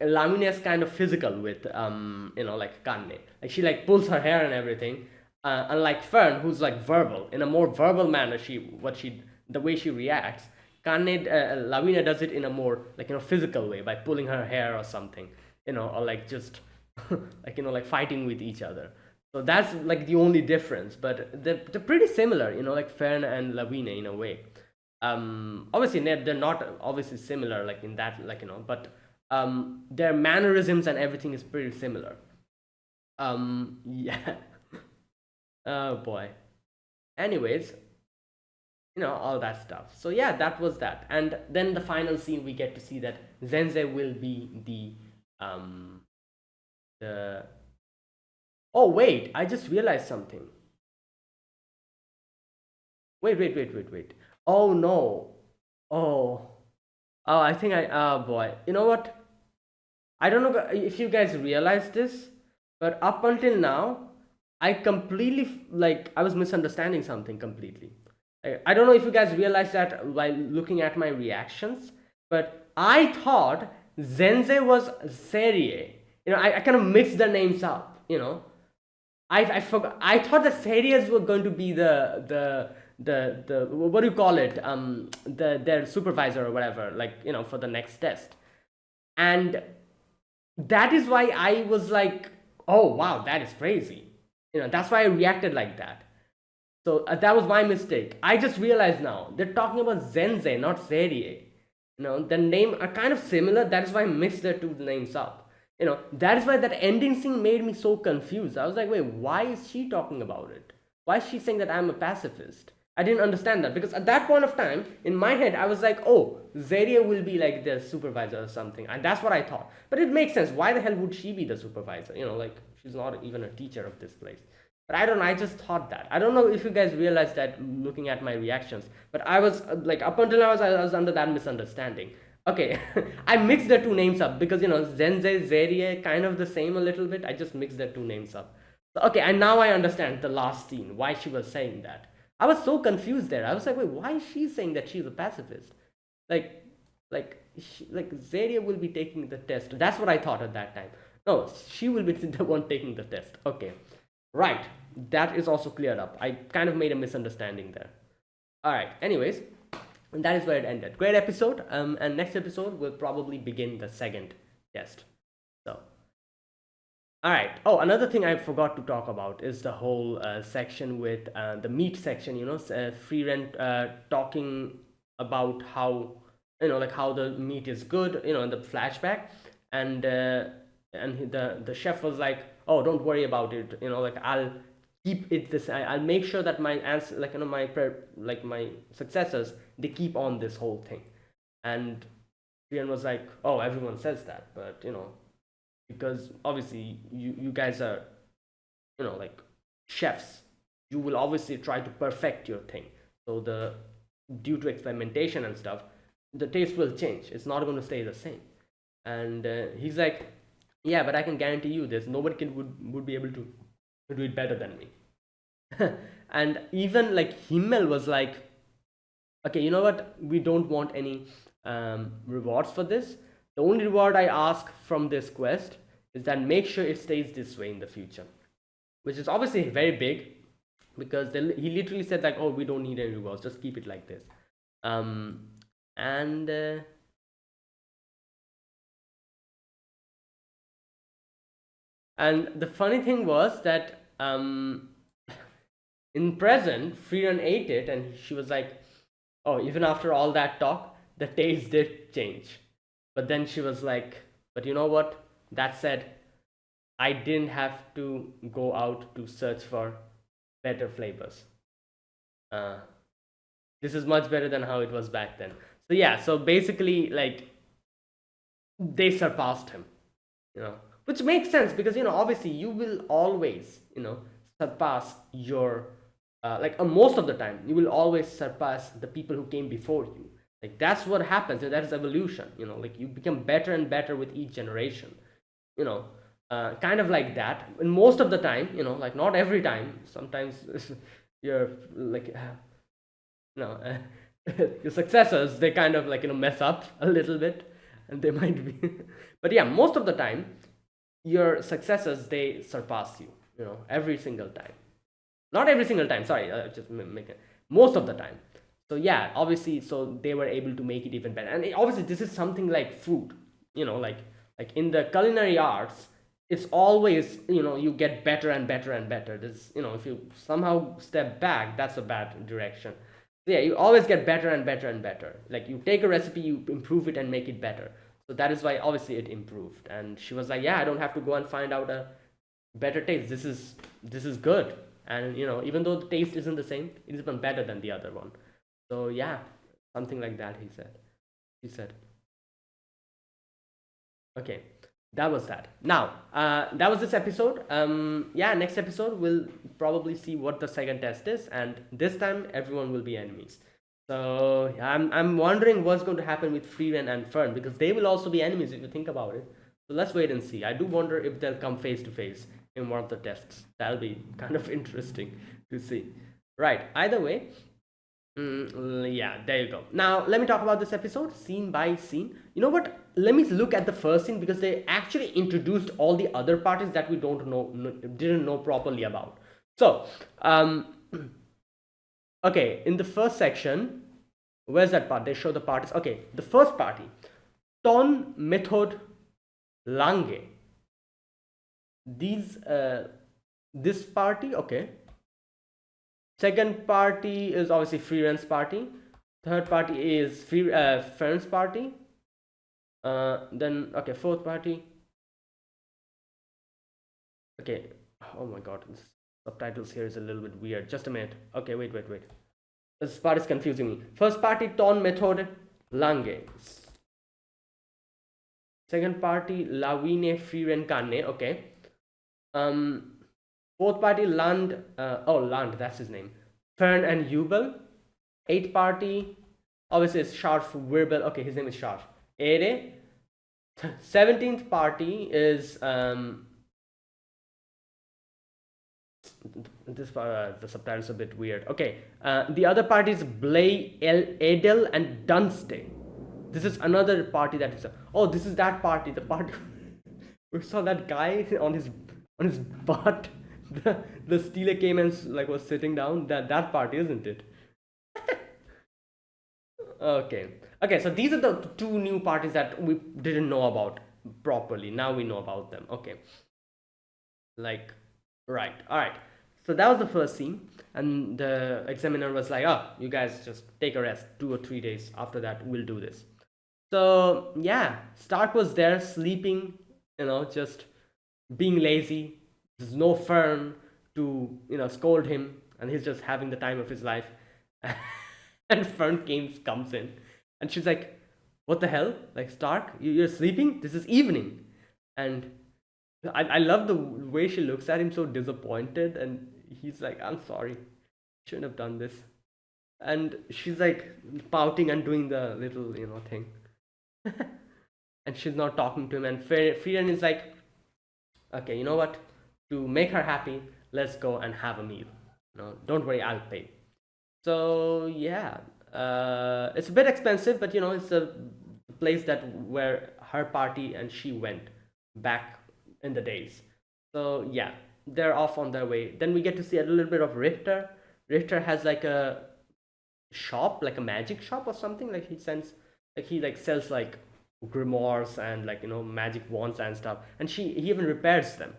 Lamine is kind of physical with like Kanne. Like, she like pulls her hair and everything. Unlike Fern, who's like verbal in a more verbal manner, the way she reacts. Kanne, Lavina does it in a more physical way by pulling her hair or something, or like just like like fighting with each other. So that's like the only difference, but they're pretty similar, like Fern and Lawine in a way. Obviously they're not obviously similar like in that, like, but their mannerisms and everything is pretty similar. Yeah. Oh boy. Anyways, all that stuff. So yeah, that was that. And then the final scene, we get to see that Zenze will be the oh wait, I just realized something. Wait. Oh no. Oh. Oh, I think oh boy. You know what? I don't know if you guys realize this, but up until now, I completely like I was misunderstanding something completely. I don't know if you guys realized that while looking at my reactions, but I thought Zenze was Serie. I kind of mixed the names up. I forgot. I thought the Series were going to be the what do you call it? Their supervisor or whatever, like, for the next test. And that is why I was like, oh wow, that is crazy. That's why I reacted like that. So that was my mistake. I just realized now they're talking about Zenze, not Serie. The name are kind of similar. That is why I mixed their two names up. That is why that ending scene made me so confused. I was like, wait, why is she talking about it? Why is she saying that I'm a pacifist? I didn't understand that because at that point of time, in my head, I was like, oh, Zaria will be like the supervisor or something. And that's what I thought. But it makes sense. Why the hell would she be the supervisor? Like, she's not even a teacher of this place. But I don't know, I just thought that. I don't know if you guys realized that looking at my reactions. But I was, like, up until now, I was under that misunderstanding. Okay, I mixed the two names up because, Zenze, Zerie, kind of the same a little bit. I just mixed the two names up. So, okay, and now I understand the last scene, why she was saying that. I was so confused there. I was like, wait, why is she saying that she's a pacifist? Like, like Zaria will be taking the test. That's what I thought at that time. No, she will be the one taking the test. Okay, right. That is also cleared up. I kind of made a misunderstanding there. All right. Anyways, and that is where it ended. Great episode. And next episode will probably begin the second test. So. All right. Oh, another thing I forgot to talk about is the whole section with the meat section. Frieren talking about how like how the meat is good. In the flashback, and the chef was like, "Oh, don't worry about it. Like I'll keep it this. I'll make sure that my answer, like my successors, they keep on this whole thing." And Frieren was like, "Oh, everyone says that, but because obviously you guys are like chefs, you will obviously try to perfect your thing, so the due to experimentation and stuff, the taste will change. It's not going to stay the same." And he's like, yeah, but I can guarantee you this, nobody would be able to do it better than me. And even like Himmel was like, okay, you know what, we don't want any rewards for this. The only reward I ask from this quest is that make sure it stays this way in the future, which is obviously very big because he literally said like, oh, we don't need any rewards, just keep it like this. And the funny thing was that in present, Frieren ate it and she was like, oh, even after all that talk, the taste did change. But then she was like, but you know what? That said, I didn't have to go out to search for better flavors. This is much better than how it was back then. So yeah, so basically, like, they surpassed him, which makes sense because obviously you will always surpass your like most of the time you will always surpass the people who came before you. Like that's what happens, and that is evolution. Like you become better and better with each generation. Kind of like that. And most of the time, like not every time. Sometimes you're like, your successors, they kind of like mess up a little bit, and they might be. But yeah, most of the time, your successors, they surpass you. Every single time. Not every single time. Sorry, just make it most of the time. So yeah, obviously, so they were able to make it even better. And obviously, this is something like food. Like in the culinary arts, it's always, you get better and better and better. This, if you somehow step back, that's a bad direction. So yeah, you always get better and better and better. Like, you take a recipe, you improve it and make it better. So that is why obviously it improved. And she was like, yeah, I don't have to go and find out a better taste. This is good. And even though the taste isn't the same, it is even better than the other one. So yeah, something like that, he said. Okay, that was that. Now, that was this episode. Yeah, next episode we'll probably see what the second test is, and this time everyone will be enemies. So I'm wondering what's going to happen with Frieren and Fern, because they will also be enemies if you think about it. So let's wait and see. I do wonder if they'll come face to face in one of the tests. That'll be kind of interesting to see. Right. Either way, yeah, there you go. Now, let me talk about this episode scene by scene. You know what? Let me look at the first scene, because they actually introduced all the other parties that we don't know, didn't know properly about. So, okay, in the first section, where's that part? They show the parties. Okay, the first party, Ton Method Lange. This party, okay. Second party is obviously Frieren's party. Third party is Fern's party. Then, okay, fourth party. Okay. Oh my god, this subtitles here is a little bit weird. Just a minute. Okay, wait. This part is confusing me. First party, Ton Method Lange. Second party, Lawine Frieren Kanne. Okay. Fourth party, Land. Land, that's his name. Fern and Jubel. Eighth party, obviously it's Scharf Wirbel. Okay, his name is Scharf. Ere. 17th party is this part, the subtitles are a bit weird. Okay, the other party is Blay, Edel, and Dunste. This is another party that is. Oh, this is that party. The party we saw that guy on his butt. The Steeler came and like was sitting down. That party, isn't it? Okay, so these are the two new parties that we didn't know about properly. Now we know about them. Okay, like, right, all right. So that was the first scene, and the examiner was like, oh, you guys just take a rest, 2 or 3 days. After that, we'll do this. So yeah, Stark was there sleeping, just being lazy. There's no Fern to scold him, and he's just having the time of his life. And Fern comes in, and she's like, "What the hell? Like, Stark, you're sleeping? This is evening." And I love the way she looks at him, so disappointed, and he's like, "I'm sorry, shouldn't have done this." And she's like pouting and doing the little thing, and she's not talking to him. And Frieren is like, "Okay, you know what? To make her happy, let's go and have a meal. No, don't worry, I'll pay." So yeah, it's a bit expensive, but it's a place that where her party and she went back in the days. So yeah, they're off on their way. Then we get to see a little bit of Richter. Richter has like a shop, like a magic shop or something. Like he like sells like grimoires and like magic wands and stuff. And he even repairs them.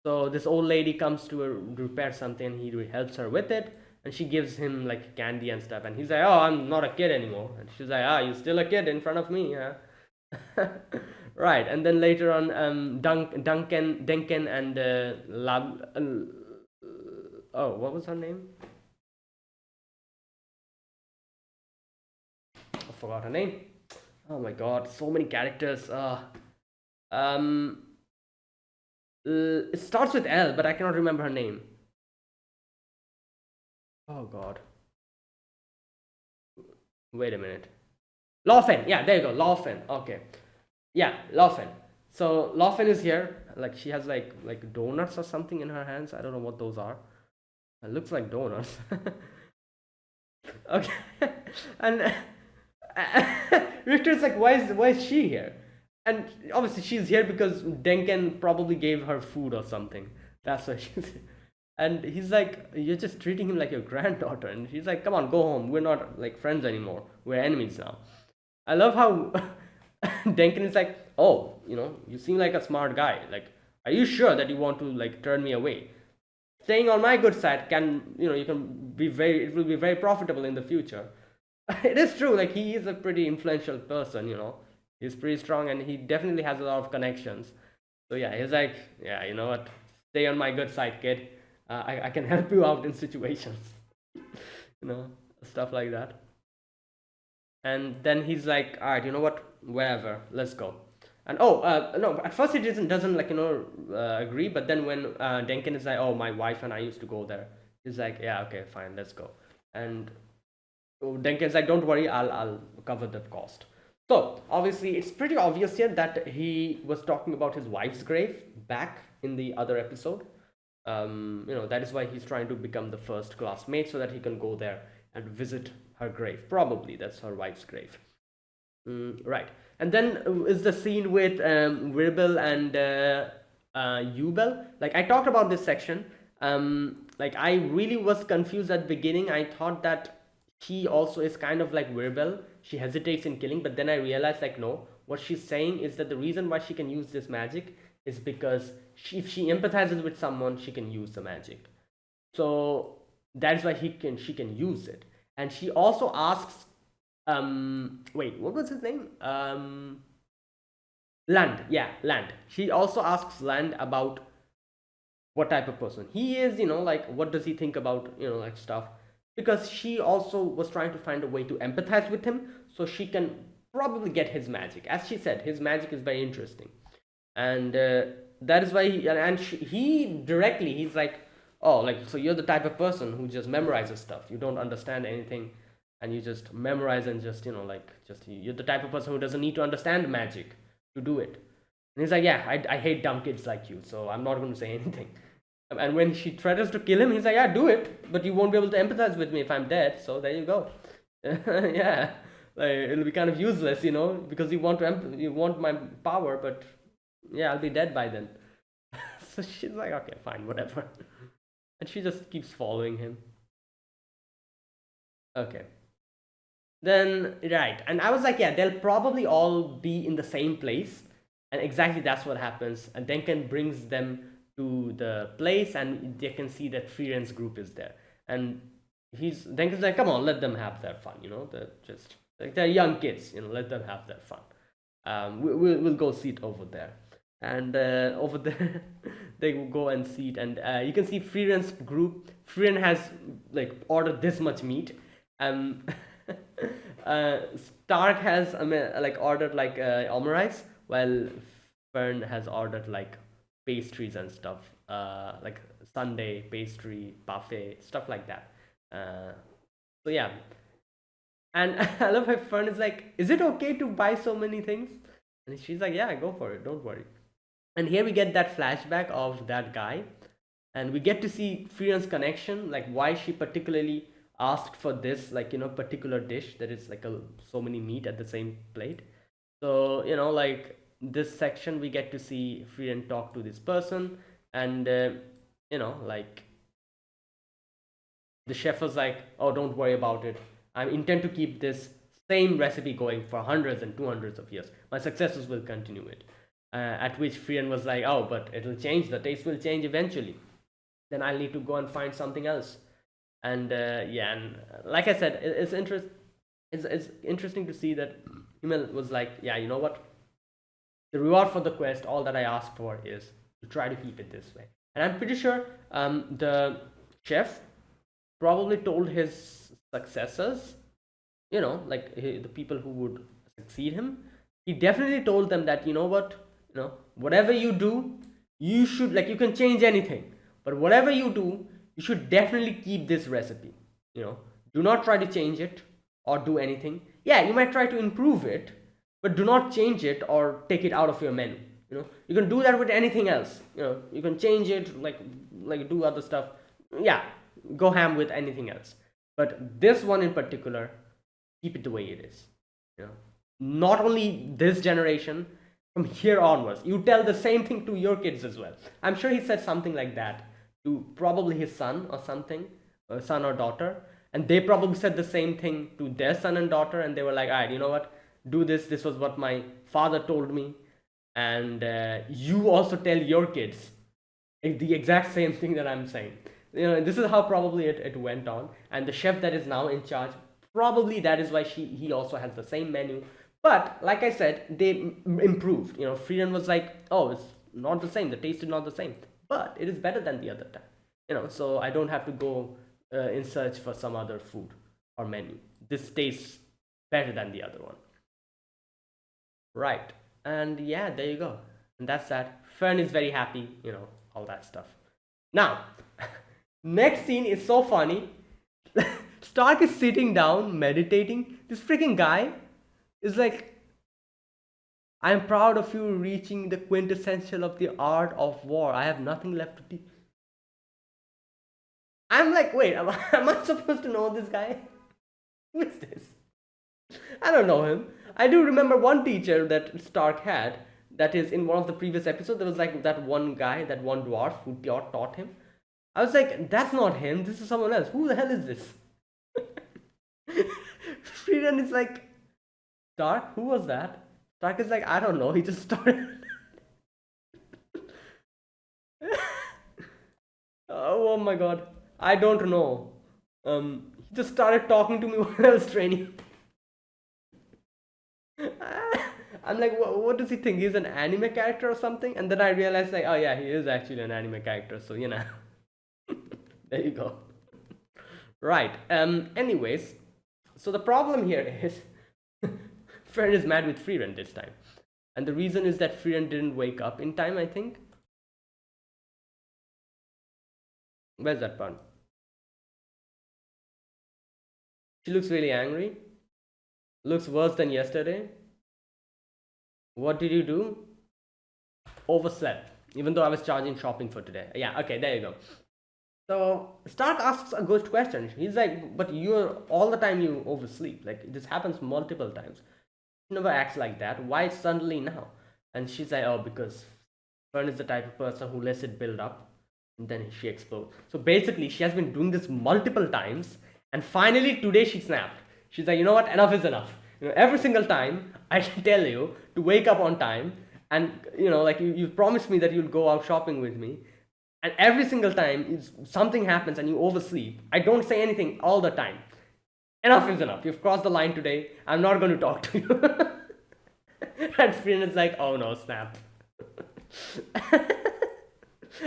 So this old lady comes to repair something. He helps her with it, and she gives him like candy and stuff. And he's like, "Oh, I'm not a kid anymore." And she's like, "Ah, you're still a kid in front of me, yeah." Right. And then later on, Duncan and oh, what was her name? I forgot her name. Oh my god, so many characters. Um, it starts with L, but I cannot remember her name. Oh god. Wait a minute. Laufen. Yeah, there you go. Laufen. Okay. Yeah, Laufen. So Laufen is here. Like, she has like donuts or something in her hands. I don't know what those are. It looks like donuts. Okay. And Richter's like, why is she here? And obviously she's here because Denken probably gave her food or something. That's why she's here. And he's like, "You're just treating him like your granddaughter." And she's like, "Come on, go home. We're not like friends anymore. We're enemies now." I love how Denken is like, "Oh, you seem like a smart guy. Like, Are you sure that you want to like turn me away? Staying on my good side can, you can be very, it will be very profitable in the future. It is true, like he is a pretty influential person, he's pretty strong and he definitely has a lot of connections. So yeah, he's like, yeah, you know what, stay on my good side, kid. I can help you out in situations. you know Stuff like that. And then he's like, all right, you know what, wherever, let's go. And no, at first he doesn't like, agree, but then when Denkin is like, oh, my wife and I used to go there, he's like, yeah, okay, fine, let's go. And Denkin's like, don't worry, I'll cover the cost. So obviously it's pretty obvious here that he was talking about his wife's grave back in the other episode. That is why he's trying to become the first classmate so that he can go there and visit her grave. Probably that's her wife's grave. Right. And then is the scene with Wirbel and Ubel. Like I talked about this section. Like I really was confused at the beginning. I thought that she also is kind of like Wirbel. She hesitates in killing, but then I realized like no. What she's saying is that the reason why she can use this magic is because if she empathizes with someone, she can use the magic. So that's why she can use it. And she also asks, wait, what was his name? Land. Yeah, Land. She also asks Land about what type of person he is, like what does he think about, like stuff. Because she also was trying to find a way to empathize with him so she can probably get his magic. As she said, his magic is very interesting. And that is why he directly, he's like, oh, like, so you're the type of person who just memorizes stuff. You don't understand anything and you just memorize and just, you're the type of person who doesn't need to understand magic to do it. And he's like, yeah, I hate dumb kids like you, so I'm not going to say anything. And when she threatens to kill him, he's like, yeah, do it, but you won't be able to empathize with me if I'm dead, so there you go. Yeah, like, it'll be kind of useless, because you want my power, but yeah, I'll be dead by then. So she's like, okay, fine, whatever. And she just keeps following him. Okay. Then, right. And I was like, yeah, they'll probably all be in the same place. And exactly that's what happens. And Denken brings them to the place and they can see that Frieren's group is there. And Denken's like, come on, let them have their fun, they're just, like, they're young kids, let them have their fun. We'll go sit over there. And over there, they go and seat, and you can see Frieren's group. Frieren has like ordered this much meat. Um, Stark has like ordered like omurice, while Fern has ordered like pastries and stuff, like Sunday pastry buffet stuff like that. So yeah, and I love how Fern is like, "Is it okay to buy so many things?" And she's like, "Yeah, go for it. Don't worry." And here we get that flashback of that guy, and we get to see Frieren's connection, like why she particularly asked for this, like, particular dish that is like so many meat at the same plate. So, like this section, we get to see Frieren talk to this person, and like the chef was like, oh, don't worry about it. I intend to keep this same recipe going for hundreds and 200s of years. My successors will continue it. At which Frieren was like, oh, but it'll change. The taste will change eventually. Then I'll need to go and find something else. And yeah, and like I said, it's interesting to see that Himmel was like, yeah, you know what? The reward for the quest, all that I asked for is to try to keep it this way. And I'm pretty sure the chef probably told his successors, like the people who would succeed him, he definitely told them that, you know what, whatever you do, you should, like, you can change anything, but whatever you do, you should definitely keep this recipe. Do not try to change it or do anything. Yeah, you might try to improve it, but do not change it or take it out of your menu. You can do that with anything else. You can change it, like do other stuff. Yeah, go ham with anything else, but this one in particular, keep it the way it is. Not only this generation, from here onwards, you tell the same thing to your kids as well. I'm sure he said something like that to probably his son or something, or son or daughter, and they probably said the same thing to their son and daughter, and they were like, all right, you know what, do this, this was what my father told me, and you also tell your kids the exact same thing that I'm saying. This is how probably it went on. And the chef that is now in charge, probably that is why he also has the same menu. But like I said, they improved. Frieden was like, oh, it's not the same. The taste is not the same, but it is better than the other time. So I don't have to go in search for some other food or menu. This tastes better than the other one. Right. And yeah, there you go. And that's that. Fern is very happy, all that stuff. Now, next scene is so funny. Stark is sitting down, meditating. This freaking guy is like, I am proud of you reaching the quintessential of the art of war. I have nothing left to teach. I'm like, wait, am I supposed to know this guy? Who is this? I don't know him. I do remember one teacher that Stark had. That is, in one of the previous episodes, there was like that one guy, that one dwarf who taught him. I was like, that's not him. This is someone else. Who the hell is this? Frieren is like, Stark? Who was that? Stark is like, I don't know. He just started. Oh my god. I don't know. He just started talking to me while I was training. I'm like, what does he think? He's an anime character or something? And then I realized, like, oh yeah, he is actually an anime character. So there you go. Right. Anyways, so the problem here is, Frieren is mad with Frieren this time, and the reason is that Frieren didn't wake up in time. I think. Where's that part? She looks really angry. Looks worse than yesterday. What did you do? Overslept, even though I was charging shopping for today. Yeah, okay, there you go. So Stark asks a good question. He's like, but you're all the time you oversleep. Like, this happens multiple times. She never acts like that. Why suddenly now? And she's like, oh, because Fern is the type of person who lets it build up and then she explodes. So basically, she has been doing this multiple times, and finally today she snapped. She's like, you know what? Enough is enough. Every single time I tell you to wake up on time, and like you promised me that you'll go out shopping with me, and every single time something happens and you oversleep. I don't say anything all the time. Enough is enough. You've crossed the line today. I'm not going to talk to you. And Frieren is like, oh no, snap.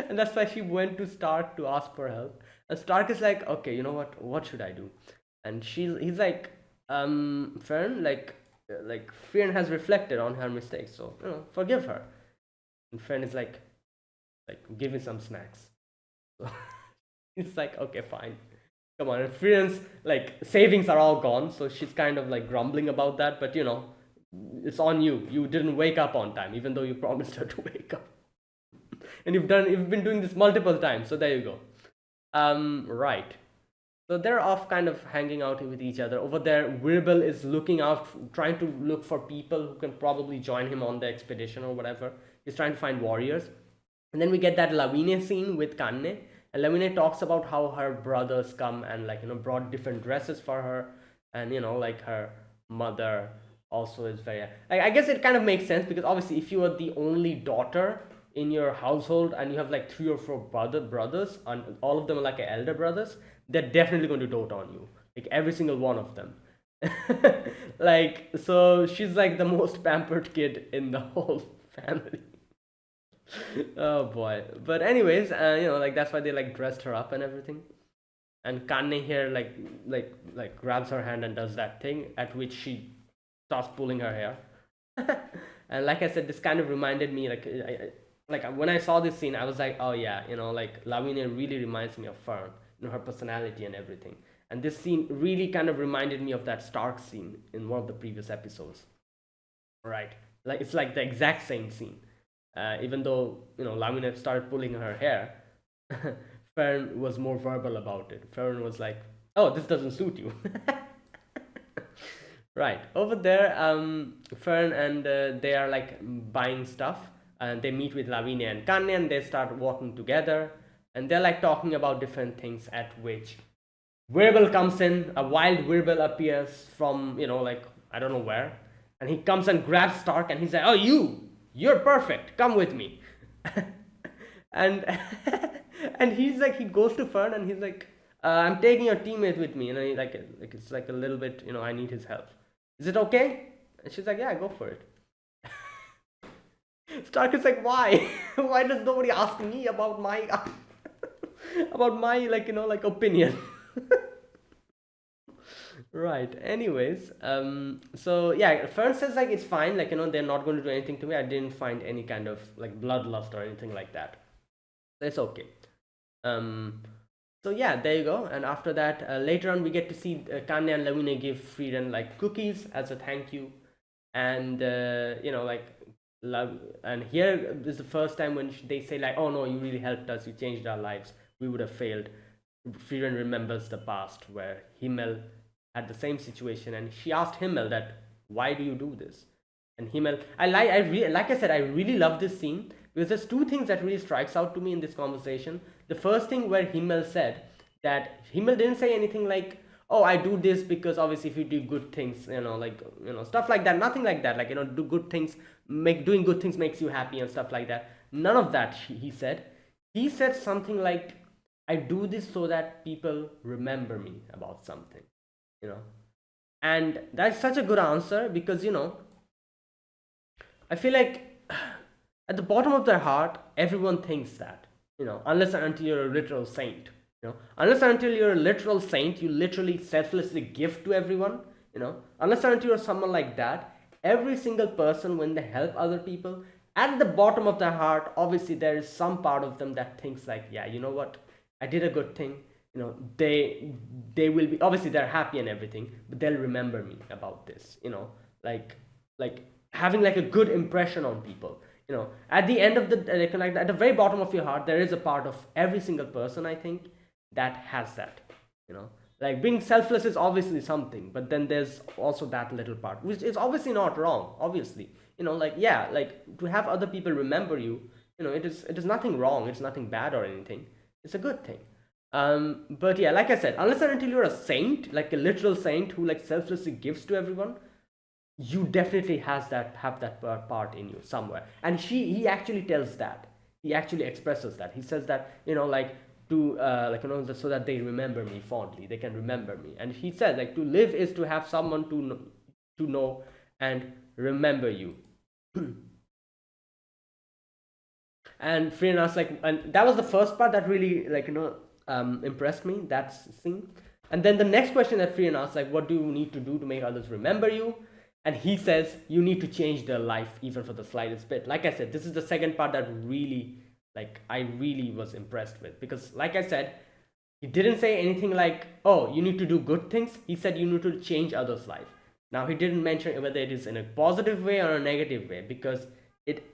And that's why she went to Stark to ask for help. And Stark is like, okay, you know what should I do? And he's like, Fern, like Frieren has reflected on her mistakes, so forgive her. And Fern is like give me some snacks. So he's like, okay, fine, come on. And Frieren's like savings are all gone, so she's kind of like grumbling about that. But it's on you. You didn't wake up on time, even though you promised her to wake up. And you've been doing this multiple times. So there you go. Right. So they're off kind of hanging out with each other. Over there, Wirbel is looking out, trying to look for people who can probably join him on the expedition or whatever. He's trying to find warriors. And then we get that Lavinia scene with Kanne. And Lavinia talks about how her brothers come and brought different dresses for her. And like her mother also is very... I guess it kind of makes sense, because obviously if you are the only daughter in your household and you have like 3 or 4 brothers, and all of them are like elder brothers, they're definitely going to dote on you, like every single one of them. Like, so she's like the most pampered kid in the whole family. Oh boy. But anyways, like that's why they like dressed her up and everything. And Kanne here like grabs her hand and does that thing, at which she starts pulling her hair. And like I said, this kind of reminded me, like when I saw this scene, I was like, oh yeah, like Lavinia really reminds me of Fern, her personality and everything. And this scene really kind of reminded me of that Stark scene in one of the previous episodes. Right, like it's like the exact same scene. Even though Lavinia started pulling her hair, Fern was more verbal about it. Fern was like, oh, this doesn't suit you. Right, over there, Fern and they are like buying stuff, and they meet with Lavinia and Kanne, and they start walking together, and they're like talking about different things, at which Wirbel comes in. A wild Wirbel appears from like I don't know where, and he comes and grabs Stark, and he's like, oh, you "You're perfect. Come with me." And and he's like, he goes to Fern and he's like, "I'm taking your teammate with me." And I like it's like a little bit, I need his help. Is it okay? And she's like, "Yeah, go for it." Stark is like, "Why? Why does nobody ask me about my about my like opinion?" Right. Anyways, so yeah, Fern says like it's fine, like they're not going to do anything to me. I didn't find any kind of like bloodlust or anything like that. So it's okay. Um, so yeah, there you go. And after that, later on, we get to see Kanya and Lavina give Frieren like cookies as a thank you, and like love. And here is the first time when they say like, "Oh no, you really helped us. You changed our lives. We would have failed." Frieren remembers the past where Himmel had the same situation, and she asked Himmel that, "Why do you do this?" And Himmel, like I said, I really love this scene because there's two things that really strikes out to me in this conversation. The first thing where Himmel said that Himmel didn't say anything like, "Oh, I do this because obviously if you do good things, like stuff like that." Nothing like that. Like do good things, doing good things makes you happy and stuff like that. None of that. He said. He said something like, "I do this so that people remember me about something," you know. And that's such a good answer because I feel like at the bottom of their heart, everyone thinks that, unless and until you're a literal saint, unless and until you're a literal saint, you literally selflessly give to everyone, unless and until you're someone like that, every single person, when they help other people, at the bottom of their heart, obviously there is some part of them that thinks like, yeah, you know what, I did a good thing. They will be, obviously they're happy and everything, but they'll remember me about this. Like like having like a good impression on people. At the end of the like at the very bottom of your heart, there is a part of every single person, I think, that has that. Like being selfless is obviously something, but then there's also that little part, which is obviously not wrong. Obviously, like yeah, like to have other people remember you. It is nothing wrong. It's nothing bad or anything. It's a good thing. But yeah, like I said, unless and until you're a saint, like a literal saint who like selflessly gives to everyone, you definitely have that part in you somewhere. And he actually tells that. He actually expresses that. He says that like to so that they remember me fondly. They can remember me. And he says like to live is to have someone to know and remember you. And Frieren was like, and that was the first part that really like impressed me, that scene. And then the next question that Frieren asks, like, what do you need to do to make others remember you? And he says you need to change their life even for the slightest bit. Like I said, this is the second part that really, like, I really was impressed with, because like I said, he didn't say anything like, oh, you need to do good things. He said you need to change others' life. Now he didn't mention whether it is in a positive way or a negative way, because it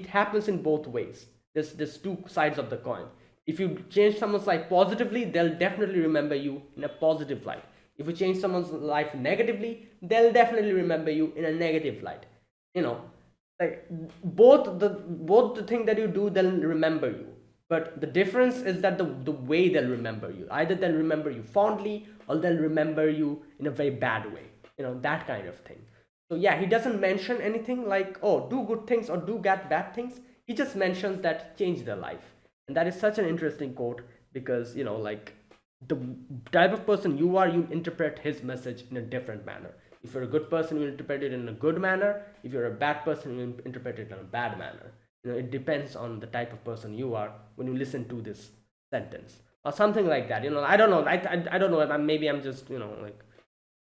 happens in both ways. There's two sides of the coin. If you change someone's life positively, they'll definitely remember you in a positive light. If you change someone's life negatively, they'll definitely remember you in a negative light. Like both the thing that you do, they'll remember you. But the difference is that the way they'll remember you. Either they'll remember you fondly or they'll remember you in a very bad way. That kind of thing. So yeah, he doesn't mention anything like, oh, do good things or do bad things. He just mentions that change their life. And that is such an interesting quote, because like the type of person you are, you interpret his message in a different manner. If you're a good person, you interpret it in a good manner. If you're a bad person, you interpret it in a bad manner. It depends on the type of person you are when you listen to this sentence or something like that. I don't know. I don't know. Maybe I'm just like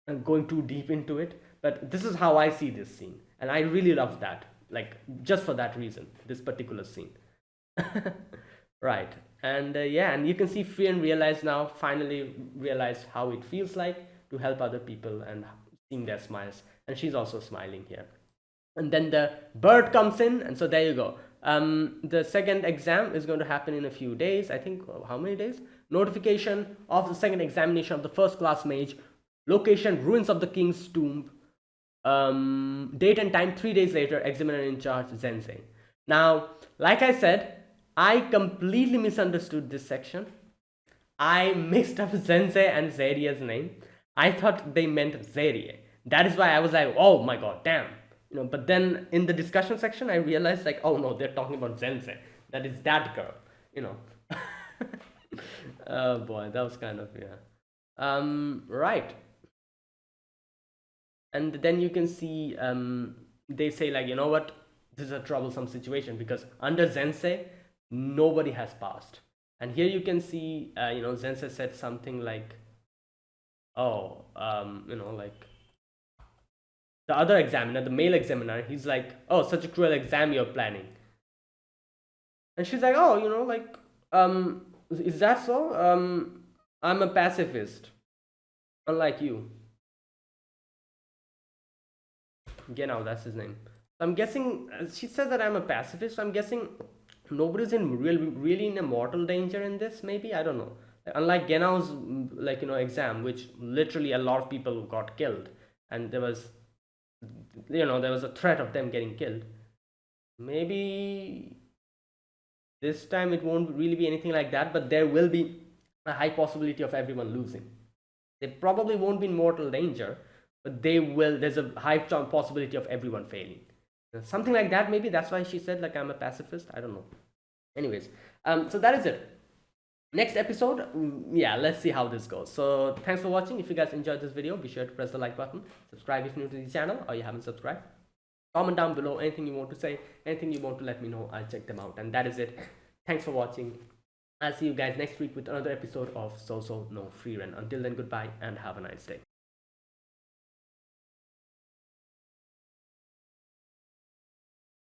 I'm going too deep into it, but this is how I see this scene, and I really love that. Like just for that reason, this particular scene. Right. And yeah, and you can see Frieren finally realized how it feels like to help other people and seeing their smiles, and she's also smiling here. And then the bird comes in, and so there you go. The second exam is going to happen in a few days. I think how many days? Notification of the second examination of the first class mage. Location: ruins of the king's tomb. Date and time: 3 days later. Examiner in charge: Zensei. Now, like I said, I completely misunderstood this section. I mixed up Zensei and Zerie's name. I thought they meant Zerie. That is why I was like, oh my god, damn. But then in the discussion section, I realized like, oh no, they're talking about Zensei. That is that girl, you know. Oh boy, that was kind of, yeah. Right. And then you can see they say like, you know what, this is a troublesome situation because under Zensei nobody has passed. And here you can see Zensei said something like, oh, like the other examiner, the male examiner, he's like, oh, such a cruel exam you're planning. And she's like, oh, like, is that so? I'm a pacifist, unlike you. Genau, that's his name. So I'm guessing she says that I'm a pacifist. So I'm guessing nobody's in really in a mortal danger in this. Maybe, I don't know. Unlike Genau's like exam, which literally a lot of people got killed, and there was a threat of them getting killed. Maybe this time it won't really be anything like that, but there will be a high possibility of everyone losing. They probably won't be in mortal danger, but they will. There's a high possibility of everyone failing. Something like that, maybe. That's why she said, like, I'm a pacifist. I don't know. Anyways, so that is it. Next episode, yeah, let's see how this goes. So thanks for watching. If you guys enjoyed this video, be sure to press the like button, subscribe if you're new to the channel or you haven't subscribed. Comment down below anything you want to say, anything you want to let me know. I'll check them out. And that is it. Thanks for watching. I'll see you guys next week with another episode of Sousou no Frieren. Until then, goodbye and have a nice day.